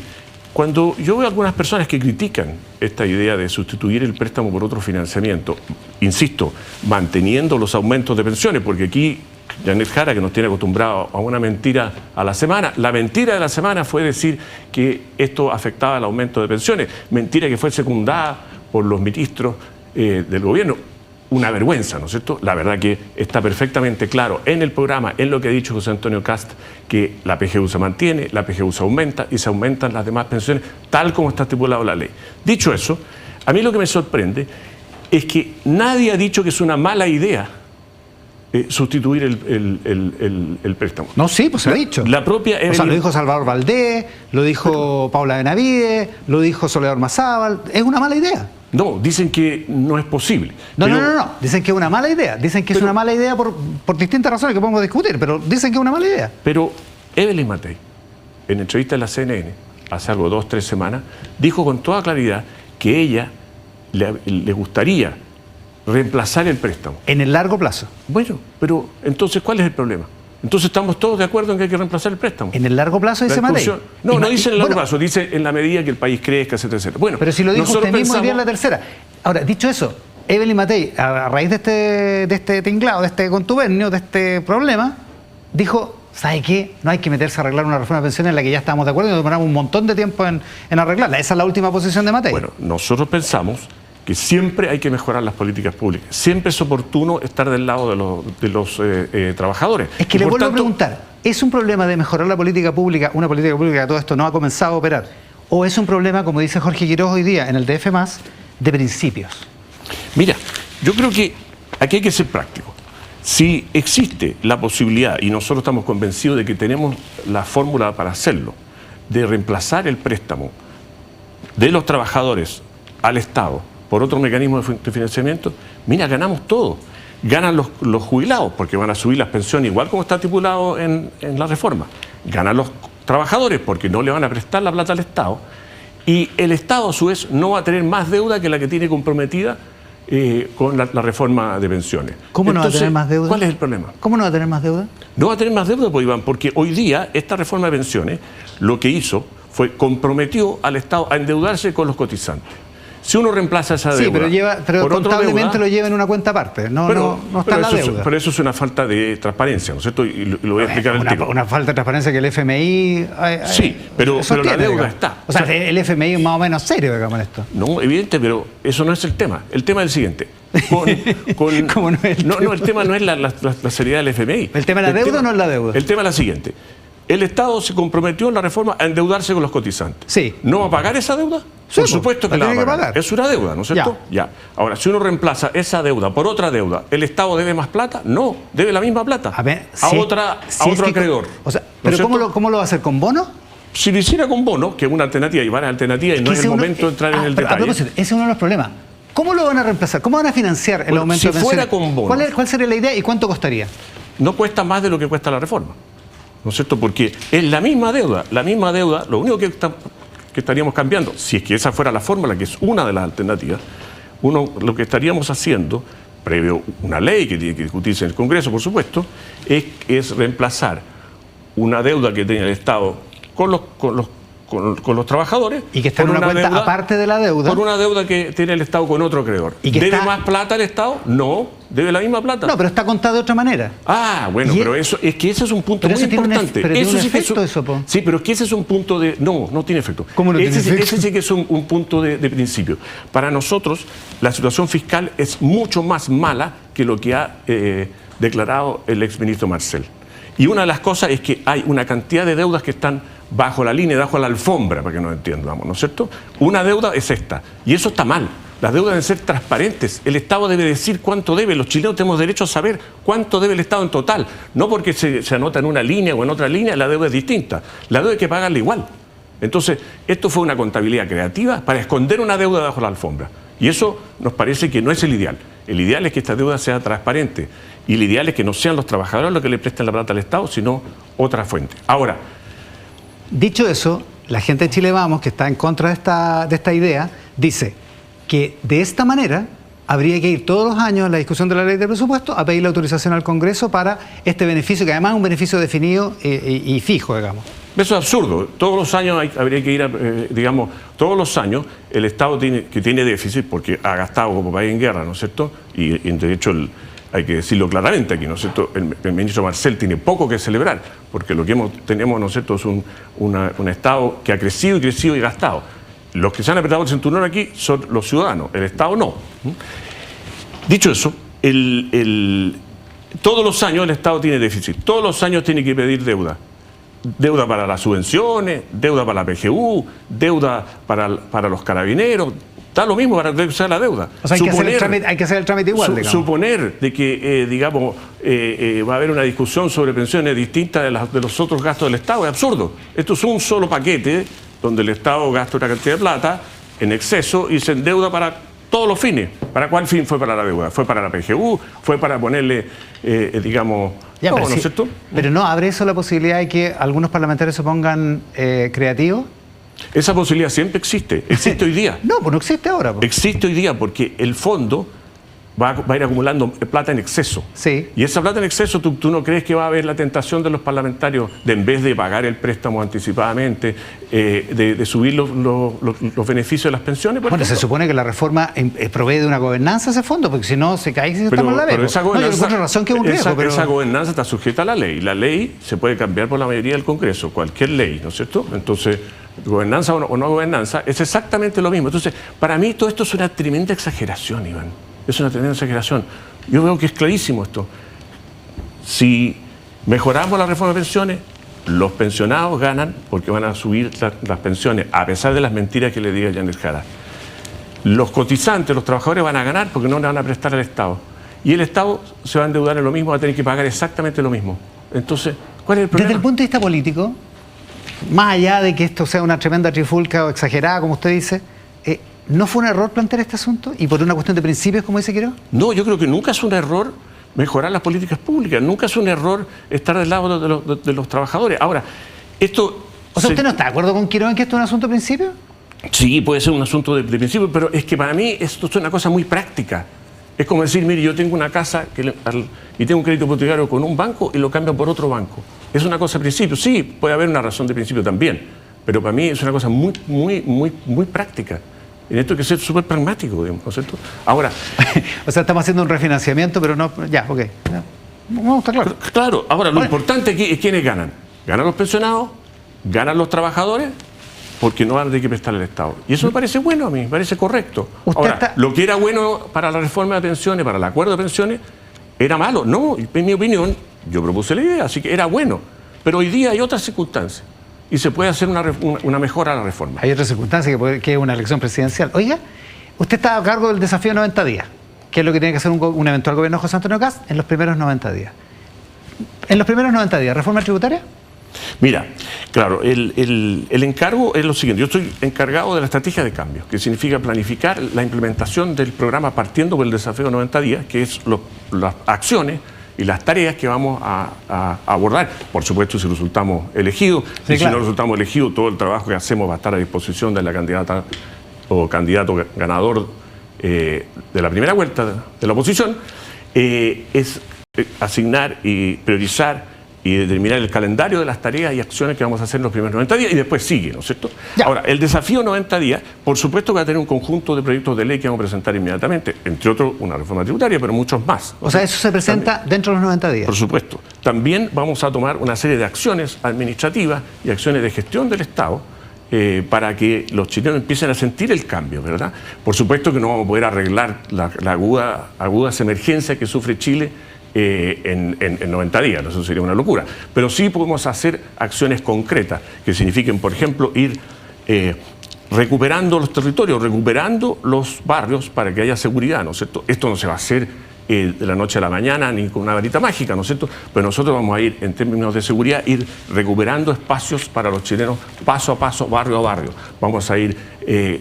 F: Cuando yo veo a algunas personas que critican esta idea de sustituir el préstamo por otro financiamiento, insisto, manteniendo los aumentos de pensiones, porque aquí Janet Jara, que nos tiene acostumbrados a una mentira a la semana, la mentira de la semana fue decir que esto afectaba al aumento de pensiones, mentira que fue secundada por los ministros del gobierno. Una vergüenza, ¿no es cierto? La verdad que está perfectamente claro en el programa, en lo que ha dicho José Antonio Cast, que la PGU se mantiene, la PGU se aumenta y se aumentan las demás pensiones tal como está estipulado la ley. Dicho eso, a mí lo que me sorprende es que nadie ha dicho que es una mala idea sustituir el préstamo.
A: No, sí, pues se ha dicho.
F: La propia
A: o sea, lo dijo Salvador Valdés, lo dijo Paula Benavides, lo dijo Soledad Ormazábal. Es una mala idea.
F: No, dicen que no es posible.
A: No. Dicen que es una mala idea. Dicen que es una mala idea por distintas razones que podemos discutir, pero dicen que es una mala idea.
F: Pero Evelyn Matei, en entrevista en la CNN, hace algo 2 o 3 semanas, dijo con toda claridad que ella le gustaría reemplazar el préstamo.
A: En el largo plazo.
F: Bueno, pero entonces, ¿cuál es el problema? Entonces estamos todos de acuerdo en que hay que reemplazar el préstamo.
A: En el largo plazo dice Matei.
F: No dice en el largo plazo, dice en la medida que el país crezca, etcétera, etcétera. Bueno,
A: pero si lo dijo usted mismo hoy día en la tercera. Ahora, dicho eso, Evelyn Matei, a raíz de este tinglado, de este contubernio, de este problema, dijo, ¿sabe qué? No hay que meterse a arreglar una reforma de pensiones en la que ya estábamos de acuerdo y nos demoramos un montón de tiempo en arreglarla. Esa es la última posición de Matei.
F: Bueno, nosotros pensamos que siempre hay que mejorar las políticas públicas. Siempre es oportuno estar del lado de los trabajadores.
A: Es que le vuelvo a preguntar, ¿es un problema de mejorar la política pública, una política pública que todo esto no ha comenzado a operar? ¿O es un problema, como dice Jorge Quirós hoy día en el DF+, de principios?
F: Mira, yo creo que aquí hay que ser práctico. Si existe la posibilidad, y nosotros estamos convencidos de que tenemos la fórmula para hacerlo, de reemplazar el préstamo de los trabajadores al Estado por otro mecanismo de financiamiento, mira, ganamos todo. Ganan los jubilados, porque van a subir las pensiones igual como está estipulado en la reforma. Ganan los trabajadores, porque no le van a prestar la plata al Estado. Y el Estado, a su vez, no va a tener más deuda que la que tiene comprometida con la reforma de pensiones.
A: ¿Cómo no va a tener más deuda?
F: ¿Cuál es el problema?
A: ¿Cómo no va a tener más deuda?
F: No va a tener más deuda, pues, Iván, porque hoy día esta reforma de pensiones lo que hizo fue comprometió al Estado a endeudarse con los cotizantes. Si uno reemplaza esa deuda...
A: Sí, pero contablemente lo lleva en una cuenta aparte, no está en la deuda.
F: Pero eso es una falta de transparencia, ¿no es cierto? Y lo voy a explicar al tiro.
A: Una falta de transparencia que el FMI...
F: Sí, pero la deuda está.
A: O sea, el FMI es más o menos serio, digamos, en esto.
F: No, evidente, pero eso no es el tema. El tema es el siguiente.
A: ¿Cómo no es el tema?
F: No, el tema no es la seriedad del FMI.
A: ¿El tema es la deuda o no es la deuda?
F: El tema es la siguiente. El Estado se comprometió en la reforma a endeudarse con los cotizantes.
A: Sí.
F: ¿No va a pagar esa deuda?
A: Sí,
F: por supuesto que la va a pagar. Es una deuda, ¿no es cierto?
A: Ya.
F: Ahora, si uno reemplaza esa deuda por otra deuda, ¿el Estado debe más plata? No, debe la misma plata. A otro acreedor.
A: O sea, ¿pero cómo lo va a hacer? ¿Con bono?
F: Si lo hiciera con bono, que es una alternativa y varias alternativas, y no es el momento de entrar en el detalle.
A: A propósito, ese es uno de los problemas. ¿Cómo lo van a reemplazar? ¿Cómo van a financiar el aumento de pensiones?
F: Si fuera con bono.
A: ¿Cuál sería la idea y cuánto costaría?
F: No cuesta más de lo que cuesta la reforma. ¿No es cierto? Porque es la misma deuda, lo único que que estaríamos cambiando. Si es que esa fuera la fórmula, que es una de las alternativas, lo que estaríamos haciendo, previo una ley que tiene que discutirse en el Congreso, por supuesto, es reemplazar una deuda que tenía el Estado con los trabajadores.
A: Y que está en una cuenta aparte de la deuda.
F: Por una deuda que tiene el Estado con otro acreedor. ¿Debe más plata el Estado? No. ¿Debe la misma plata?
A: No, pero está contada de otra manera.
F: Ah, bueno, pero eso es que ese es un punto muy importante.
A: Pero tiene un efecto eso, po.
F: Sí, pero es que ese es un punto de... No tiene efecto.
A: ¿Cómo no tiene efecto?
F: Ese sí que es un punto de principio. Para nosotros, la situación fiscal es mucho más mala que lo que ha declarado el exministro Marcel. Y una de las cosas es que hay una cantidad de deudas que están bajo la línea, bajo la alfombra, para que nos entendamos, ¿no es cierto? Una deuda es esta, y eso está mal. Las deudas deben ser transparentes. El Estado debe decir cuánto debe. Los chilenos tenemos derecho a saber cuánto debe el Estado en total. No porque se anota en una línea o en otra línea, la deuda es distinta. La deuda hay que pagarla igual. Entonces, esto fue una contabilidad creativa para esconder una deuda bajo la alfombra. Y eso nos parece que no es el ideal. El ideal es que esta deuda sea transparente. Y el ideal es que no sean los trabajadores los que le presten la plata al Estado, sino otra fuente. Ahora,
A: dicho eso, la gente de Chile Vamos, que está en contra de esta idea, dice que de esta manera habría que ir todos los años a la discusión de la ley de presupuesto a pedir la autorización al Congreso para este beneficio, que además es un beneficio definido y fijo, digamos.
F: Eso es absurdo. Todos los años habría que ir, todos los años el Estado tiene déficit porque ha gastado como país en guerra, ¿no es cierto? Y de hecho hay que decirlo claramente aquí, ¿no es cierto? El ministro Marcel tiene poco que celebrar, porque lo que tenemos, ¿no es cierto?, es un Estado que ha crecido y gastado. Los que se han apretado el cinturón aquí son los ciudadanos, el Estado no. Dicho eso, todos los años el Estado tiene déficit, todos los años tiene que pedir deuda. Deuda para las subvenciones, deuda para la PGU, deuda para los carabineros. Da lo mismo para que sea la deuda.
A: O sea, hay que hacer el trámite igual, digamos.
F: Suponer de que, va a haber una discusión sobre pensiones distintas de los otros gastos del Estado es absurdo. Esto es un solo paquete donde el Estado gasta una cantidad de plata en exceso y se endeuda para todos los fines. ¿Para cuál fin fue para la deuda? ¿Fue para la PGU? ¿Fue para ponerle,
A: Ya,
F: no,
A: pero
F: ¿no es cierto?
A: Pero no, ¿abre eso la posibilidad de que algunos parlamentarios se pongan creativos?
F: Esa posibilidad siempre existe hoy día.
A: No, pues no existe ahora. Pues.
F: Existe hoy día porque el fondo va a ir acumulando plata en exceso.
A: Sí.
F: Y esa plata en exceso, ¿tú no crees que va a haber la tentación de los parlamentarios de, en vez de pagar el préstamo anticipadamente, de subir los beneficios de las pensiones?
A: Bueno, se supone que la reforma provee de una gobernanza ese fondo, porque si no se cae y se estamos en la vez.
F: Pero esa gobernanza,
A: no, yo razón que es un riesgo, pero
F: esa gobernanza está sujeta a la ley. La ley se puede cambiar por la mayoría del Congreso, cualquier ley, ¿no es cierto? Entonces, gobernanza o no gobernanza, es exactamente lo mismo. Entonces, para mí todo esto es una tremenda exageración, Iván. Es una tremenda exageración. Yo veo que es clarísimo esto. Si mejoramos la reforma de pensiones, los pensionados ganan porque van a subir las pensiones, a pesar de las mentiras que le diga Janet Jara. Los cotizantes, los trabajadores van a ganar porque no le van a prestar al Estado. Y el Estado se va a endeudar en lo mismo, va a tener que pagar exactamente lo mismo. Entonces, ¿cuál es el problema?
A: Desde el punto de vista político, más allá de que esto sea una tremenda trifulca o exagerada, como usted dice, ¿no fue un error plantear este asunto? ¿Y por una cuestión de principios, como dice Quiroz?
F: No, yo creo que nunca es un error mejorar las políticas públicas. Nunca es un error estar del lado de los trabajadores. Ahora, esto...
A: O sea, ¿usted no está de acuerdo con Quiroz en que esto es un asunto de principios?
F: Sí, puede ser un asunto de principio, pero es que para mí esto es una cosa muy práctica. Es como decir, mire, yo tengo una casa y tengo un crédito hipotecario con un banco y lo cambio por otro banco. Es una cosa de principio. Sí, puede haber una razón de principio también, pero para mí es una cosa muy práctica. En esto hay que ser súper pragmático, digamos, ¿no es cierto? Ahora...
A: O sea, estamos haciendo un refinanciamiento, pero no... Ya, ok. No, está claro.
F: Claro, ahora lo importante aquí es quiénes ganan. Ganan los pensionados, ganan los trabajadores, porque no van a tener que prestarle al Estado. Y eso me parece bueno a mí, me parece correcto. Ahora, lo que era bueno para la reforma de pensiones, para el acuerdo de pensiones, era malo. No, en mi opinión, yo propuse la idea, así que era bueno. Pero hoy día hay otras circunstancias. Y se puede hacer una mejora a la reforma.
A: Hay otras circunstancias que es una elección presidencial. Oiga, usted está a cargo del desafío de 90 días, que es lo que tiene que hacer un eventual gobierno de José Antonio Kast en los primeros 90 días. En los primeros 90 días, ¿reforma tributaria?
F: Mira, claro, el encargo es lo siguiente. Yo estoy encargado de la estrategia de cambio, que significa planificar la implementación del programa partiendo por el desafío de 90 días, que es las acciones y las tareas que vamos a abordar. Por supuesto, si resultamos elegidos,
A: Sí,
F: y
A: claro.
F: si no resultamos elegidos, todo el trabajo que hacemos va a estar a disposición de la candidata o candidato ganador de la primera vuelta de la oposición, es asignar y priorizar y determinar el calendario de las tareas y acciones que vamos a hacer en los primeros 90 días y después sigue, ¿no es cierto?
A: Ya.
F: Ahora, el desafío 90 días, por supuesto que va a tener un conjunto de proyectos de ley que vamos a presentar inmediatamente, entre otros una reforma tributaria, pero muchos más.
A: O sea, eso se presenta dentro de los 90 días.
F: Por supuesto. También vamos a tomar una serie de acciones administrativas y acciones de gestión del Estado para que los chilenos empiecen a sentir el cambio, ¿verdad? Por supuesto que no vamos a poder arreglar la agudas emergencias que sufre Chile en 90 días, eso sería una locura. Pero sí podemos hacer acciones concretas que signifiquen, por ejemplo, ir recuperando los territorios, recuperando los barrios para que haya seguridad, ¿no es cierto? Esto no se va a hacer de la noche a la mañana ni con una varita mágica, ¿no es cierto? Pero nosotros vamos a ir, en términos de seguridad, ir recuperando espacios para los chilenos paso a paso, barrio a barrio. Vamos a ir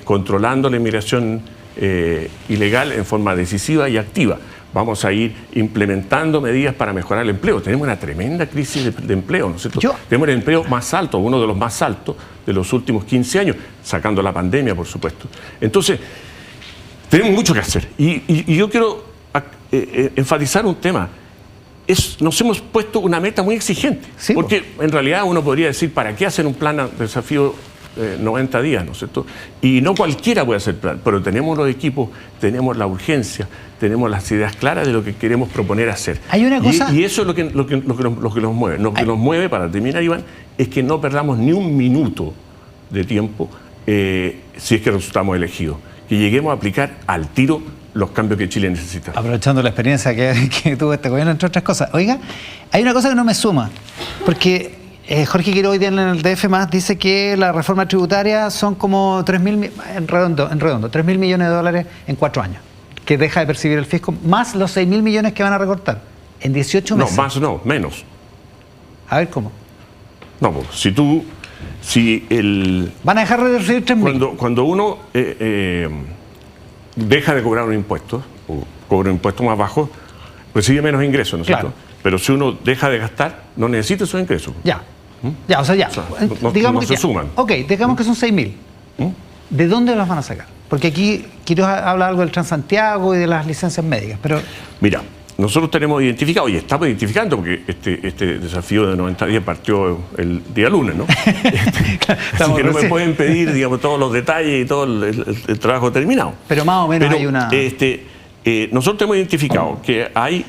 F: controlando la inmigración ilegal en forma decisiva y activa. Vamos a ir implementando medidas para mejorar el empleo. Tenemos una tremenda crisis de empleo, ¿no es cierto? Tenemos el empleo más alto, uno de los más altos de los últimos 15 años, sacando la pandemia, por supuesto. Entonces, tenemos mucho que hacer. Y yo quiero enfatizar un tema. Nos hemos puesto una meta muy exigente.
A: Sí,
F: porque en realidad uno podría decir, ¿para qué hacer un plan de desafío 90 días, ¿no es cierto? Y no cualquiera puede hacer plan, pero tenemos los equipos, tenemos la urgencia, tenemos las ideas claras de lo que queremos proponer hacer.
A: Hay una cosa...
F: Y eso es lo que nos mueve. Lo que nos mueve, para terminar, Iván, es que no perdamos ni un minuto de tiempo si es que resultamos elegidos. Que lleguemos a aplicar al tiro los cambios que Chile necesita.
A: Aprovechando la experiencia que tuvo este gobierno, entre otras cosas. Oiga, hay una cosa que no me suma, porque Jorge Quiroga hoy día en el DF+ dice que la reforma tributaria son como 3.000, en redondo, 3.000 millones de dólares en 4 años, que deja de percibir el fisco, más los 6.000 millones que van a recortar en 18 meses.
F: No, más no, menos.
A: A ver, ¿cómo?
F: No, pues, si el...
A: Van a dejar de recibir 3.000.
F: Cuando uno deja de cobrar un impuesto, o cobra un impuesto más bajo, recibe menos ingresos, ¿no es cierto? Pero si uno deja de gastar, no necesita esos ingresos.
A: Ya, ya, o sea, ya.
F: No se suman.
A: Ok, digamos que son 6.000. ¿De dónde los van a sacar? Porque aquí Quiroga habla algo del Transantiago y de las licencias médicas, pero...
F: Mira, nosotros tenemos identificado, y estamos identificando, porque este desafío de 90 días partió el día lunes, ¿no? Así que no me pueden pedir, digamos, todos los detalles y todo el trabajo terminado.
A: Pero más o menos hay una...
F: nosotros tenemos identificado que hay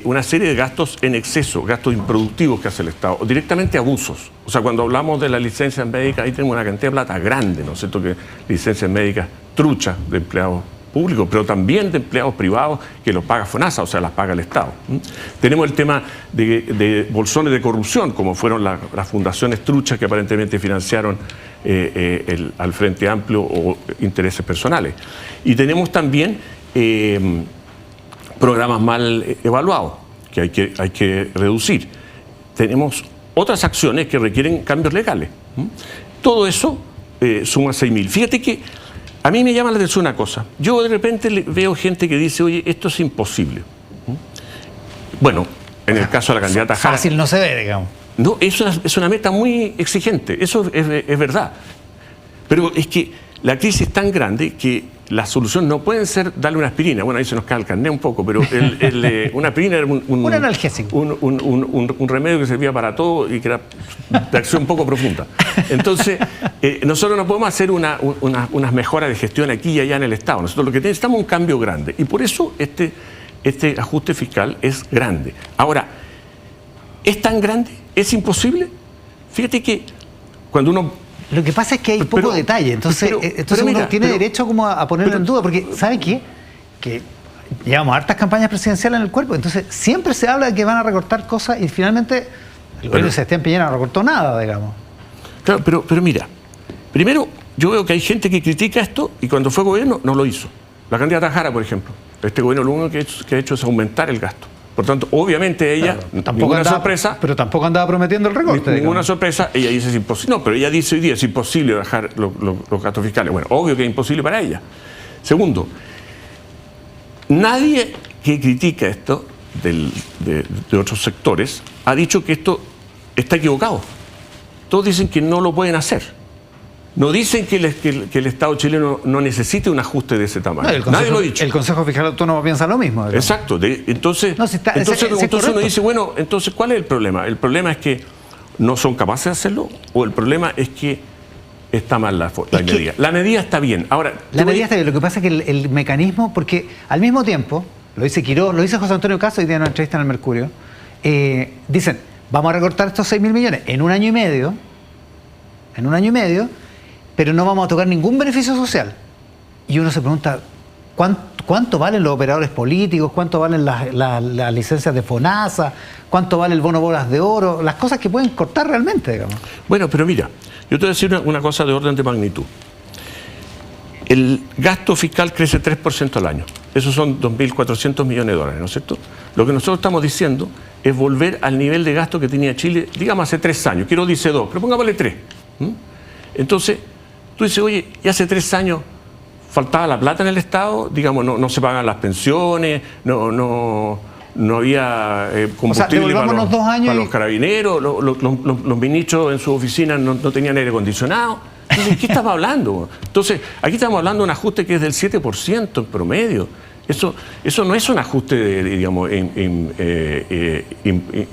F: una serie de gastos en exceso, gastos improductivos que hace el Estado, directamente abusos. O sea, cuando hablamos de las licencias médicas, ahí tenemos una cantidad de plata grande, ¿no es cierto? Que licencias médicas truchas de empleados públicos, pero también de empleados privados que los paga FONASA, o sea, las paga el Estado. Tenemos el tema de bolsones de corrupción, como fueron las fundaciones truchas que aparentemente financiaron al Frente Amplio o intereses personales. Y tenemos también programas mal evaluados que hay que reducir. Tenemos otras acciones que requieren cambios legales. Todo eso suma 6.000. Fíjate que a mí me llama la atención una cosa. Yo de repente veo gente que dice, oye, esto es imposible. Bueno, en el caso de la candidata Jara...
A: Fácil no se ve, digamos.
F: No, es una meta muy exigente, eso es verdad. Pero es que la crisis es tan grande que la solución no puede ser darle una aspirina. Bueno, ahí se nos cae el carné un poco, pero una aspirina era un
A: analgésico.
F: Un remedio que servía para todo y que era de acción poco profunda. Entonces, nosotros no podemos hacer unas mejoras de gestión aquí y allá en el Estado. Nosotros lo que necesitamos es un cambio grande. Y por eso este ajuste fiscal es grande. Ahora, ¿es tan grande? ¿Es imposible? Fíjate que cuando uno...
A: Lo que pasa es que hay poco detalle, entonces uno tiene derecho como a ponerlo en duda, porque ¿sabe qué? Que llevamos hartas campañas presidenciales en el cuerpo, entonces siempre se habla de que van a recortar cosas y finalmente el gobierno de Sebastián Piñera no recortó nada, digamos.
F: Claro, pero mira, primero yo veo que hay gente que critica esto y cuando fue gobierno no lo hizo. La candidata Jara, por ejemplo, este gobierno lo único que ha hecho es aumentar el gasto. Por tanto, obviamente ella, ninguna sorpresa...
A: Pero tampoco andaba prometiendo el recorte.
F: Ninguna sorpresa, ella dice es imposible. No, pero ella dice hoy día es imposible bajar los gastos fiscales. Bueno, obvio que es imposible para ella. Segundo, nadie que critica esto de otros sectores, ha dicho que esto está equivocado. Todos dicen que no lo pueden hacer. No dicen que el Estado chileno no necesite un ajuste de ese tamaño.
A: No,
F: Nadie lo ha dicho.
A: El Consejo Fiscal Autónomo piensa lo mismo. Digamos.
F: Exacto. Entonces uno dice, bueno, entonces, ¿cuál es el problema? ¿El problema es que no son capaces de hacerlo? ¿O el problema es que está mal la medida? La medida está bien. Ahora,
A: la medida está bien. Lo que pasa es que el mecanismo, porque al mismo tiempo, lo dice Quirós, lo dice José Antonio Cast hoy día en una entrevista en el Mercurio, dicen, vamos a recortar estos 6.000 millones en un año y medio, pero no vamos a tocar ningún beneficio social. Y uno se pregunta, ¿cuánto valen los operadores políticos? ¿Cuánto valen las licencias de FONASA? ¿Cuánto vale el bono bolas de oro? Las cosas que pueden cortar realmente, digamos.
F: Bueno, pero mira, yo te voy a decir una cosa de orden de magnitud. El gasto fiscal crece 3% al año. Esos son 2.400 millones de dólares, ¿no es cierto? Lo que nosotros estamos diciendo es volver al nivel de gasto que tenía Chile, digamos, hace 3 años. Quiero dice 2, pero pongámosle 3. Entonces, tú dices, oye, y hace 3 años faltaba la plata en el Estado, digamos, no se pagan las pensiones, no había combustible para los carabineros, los ministros en su oficina no tenían aire acondicionado. Entonces, ¿qué estamos hablando? Entonces, aquí estamos hablando de un ajuste que es del 7% en promedio. Eso no es un ajuste, digamos,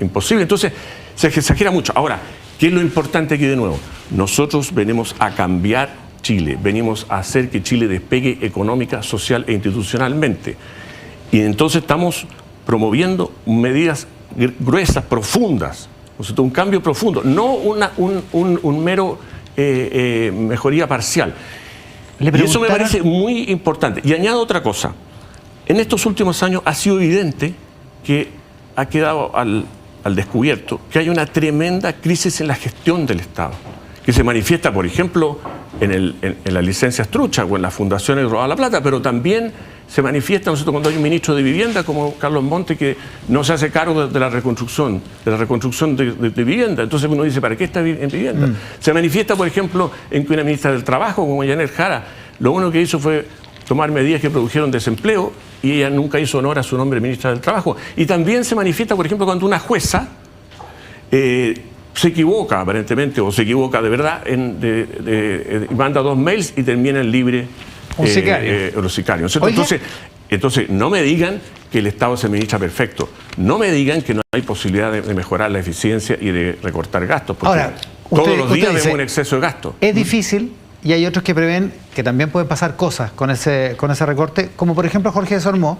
F: imposible. Entonces, se exagera mucho. Ahora, ¿qué es lo importante aquí de nuevo? Nosotros venimos a cambiar Chile, venimos a hacer que Chile despegue económica, social e institucionalmente. Y entonces estamos promoviendo medidas gruesas, profundas, o sea, un cambio profundo, no un mero mejoría parcial. Y eso me parece muy importante. Y añado otra cosa. En estos últimos años ha sido evidente que ha quedado al descubierto que hay una tremenda crisis en la gestión del Estado, que se manifiesta, por ejemplo, en las licencias truchas o en las fundaciones robadas la plata, pero también se manifiesta, nosotros, cuando hay un ministro de Vivienda como Carlos Monte que no se hace cargo de la reconstrucción de vivienda. Entonces uno dice, ¿para qué está en vivienda? Se manifiesta, por ejemplo, en que una ministra del Trabajo como Janet Jara, lo único que hizo fue tomar medidas que produjeron desempleo y ella nunca hizo honor a su nombre ministra del Trabajo. Y también se manifiesta, por ejemplo, cuando una jueza se equivoca aparentemente, o se equivoca de verdad, manda 2 mails y termina en libre
A: un sicario.
F: Los sicarios. Entonces, no me digan que el Estado se administra perfecto. No me digan que no hay posibilidad de mejorar la eficiencia y de recortar gastos. Porque
A: ahora,
F: todos los días
A: dice,
F: vemos un exceso de gastos.
A: Es difícil, y hay otros que prevén que también pueden pasar cosas con ese recorte, como por ejemplo Jorge de Sormó,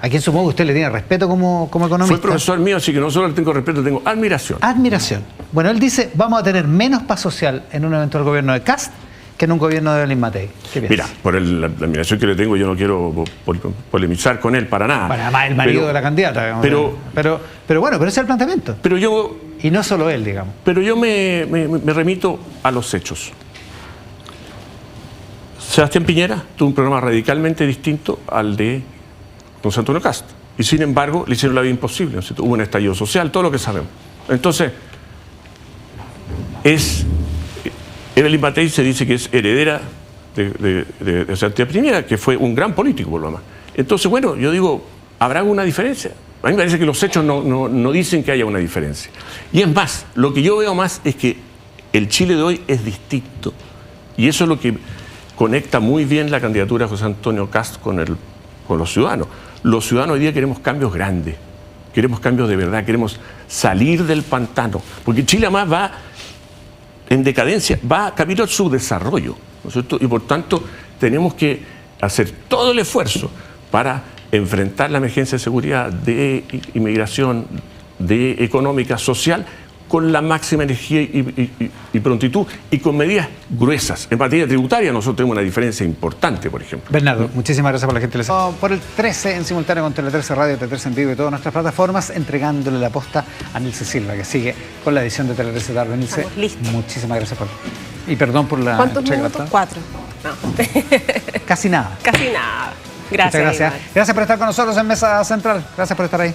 A: a quien supongo que usted le tiene respeto como economista.
F: Fue profesor mío, así que no solo le tengo respeto, tengo admiración.
A: Admiración. Bueno, él dice, vamos a tener menos paz social en un eventual gobierno de Kast que en un gobierno de Belín Matei.
F: Mira, por la admiración que le tengo, yo no quiero polemizar con él para nada.
A: Para más el marido de la candidata, digamos. Pero bueno, pero ese es el planteamiento. Y no solo él, digamos.
F: Pero yo me remito a los hechos. Sebastián Piñera tuvo un programa radicalmente distinto al de José Antonio Cast. Y sin embargo, le hicieron la vida imposible, ¿no? Hubo un estallido social, todo lo que sabemos. Entonces, Belín Matei se dice que es heredera de Sebastián Piñera, que fue un gran político, por lo demás. Entonces, bueno, yo digo, ¿habrá alguna diferencia? A mí me parece que los hechos no dicen que haya una diferencia. Y es más, lo que yo veo más es que el Chile de hoy es distinto. Y eso es lo que conecta muy bien la candidatura de José Antonio Cast con los ciudadanos. Los ciudadanos hoy día queremos cambios grandes, queremos cambios de verdad, queremos salir del pantano. Porque Chile además va en decadencia, va camino a su desarrollo, ¿no es cierto? Y por tanto tenemos que hacer todo el esfuerzo para enfrentar la emergencia de seguridad, de inmigración, de económica, social, con la máxima energía y prontitud y con medidas gruesas. En materia tributaria nosotros tenemos una diferencia importante, por ejemplo.
A: Bernardo, muchísimas gracias por la gentileza. Por el 13 en simultáneo con Tele 13 Radio, Tele 13 en vivo y todas nuestras plataformas, entregándole la posta a Nilce Silva, que sigue con la edición de Tele 13 Tarde. Nilce, muchísimas gracias y perdón por la...
G: ¿Cuántos minutos? 4. No.
A: Casi nada.
G: Casi nada. Gracias.
A: Muchas gracias. Gracias por estar con nosotros en Mesa Central. Gracias por estar ahí.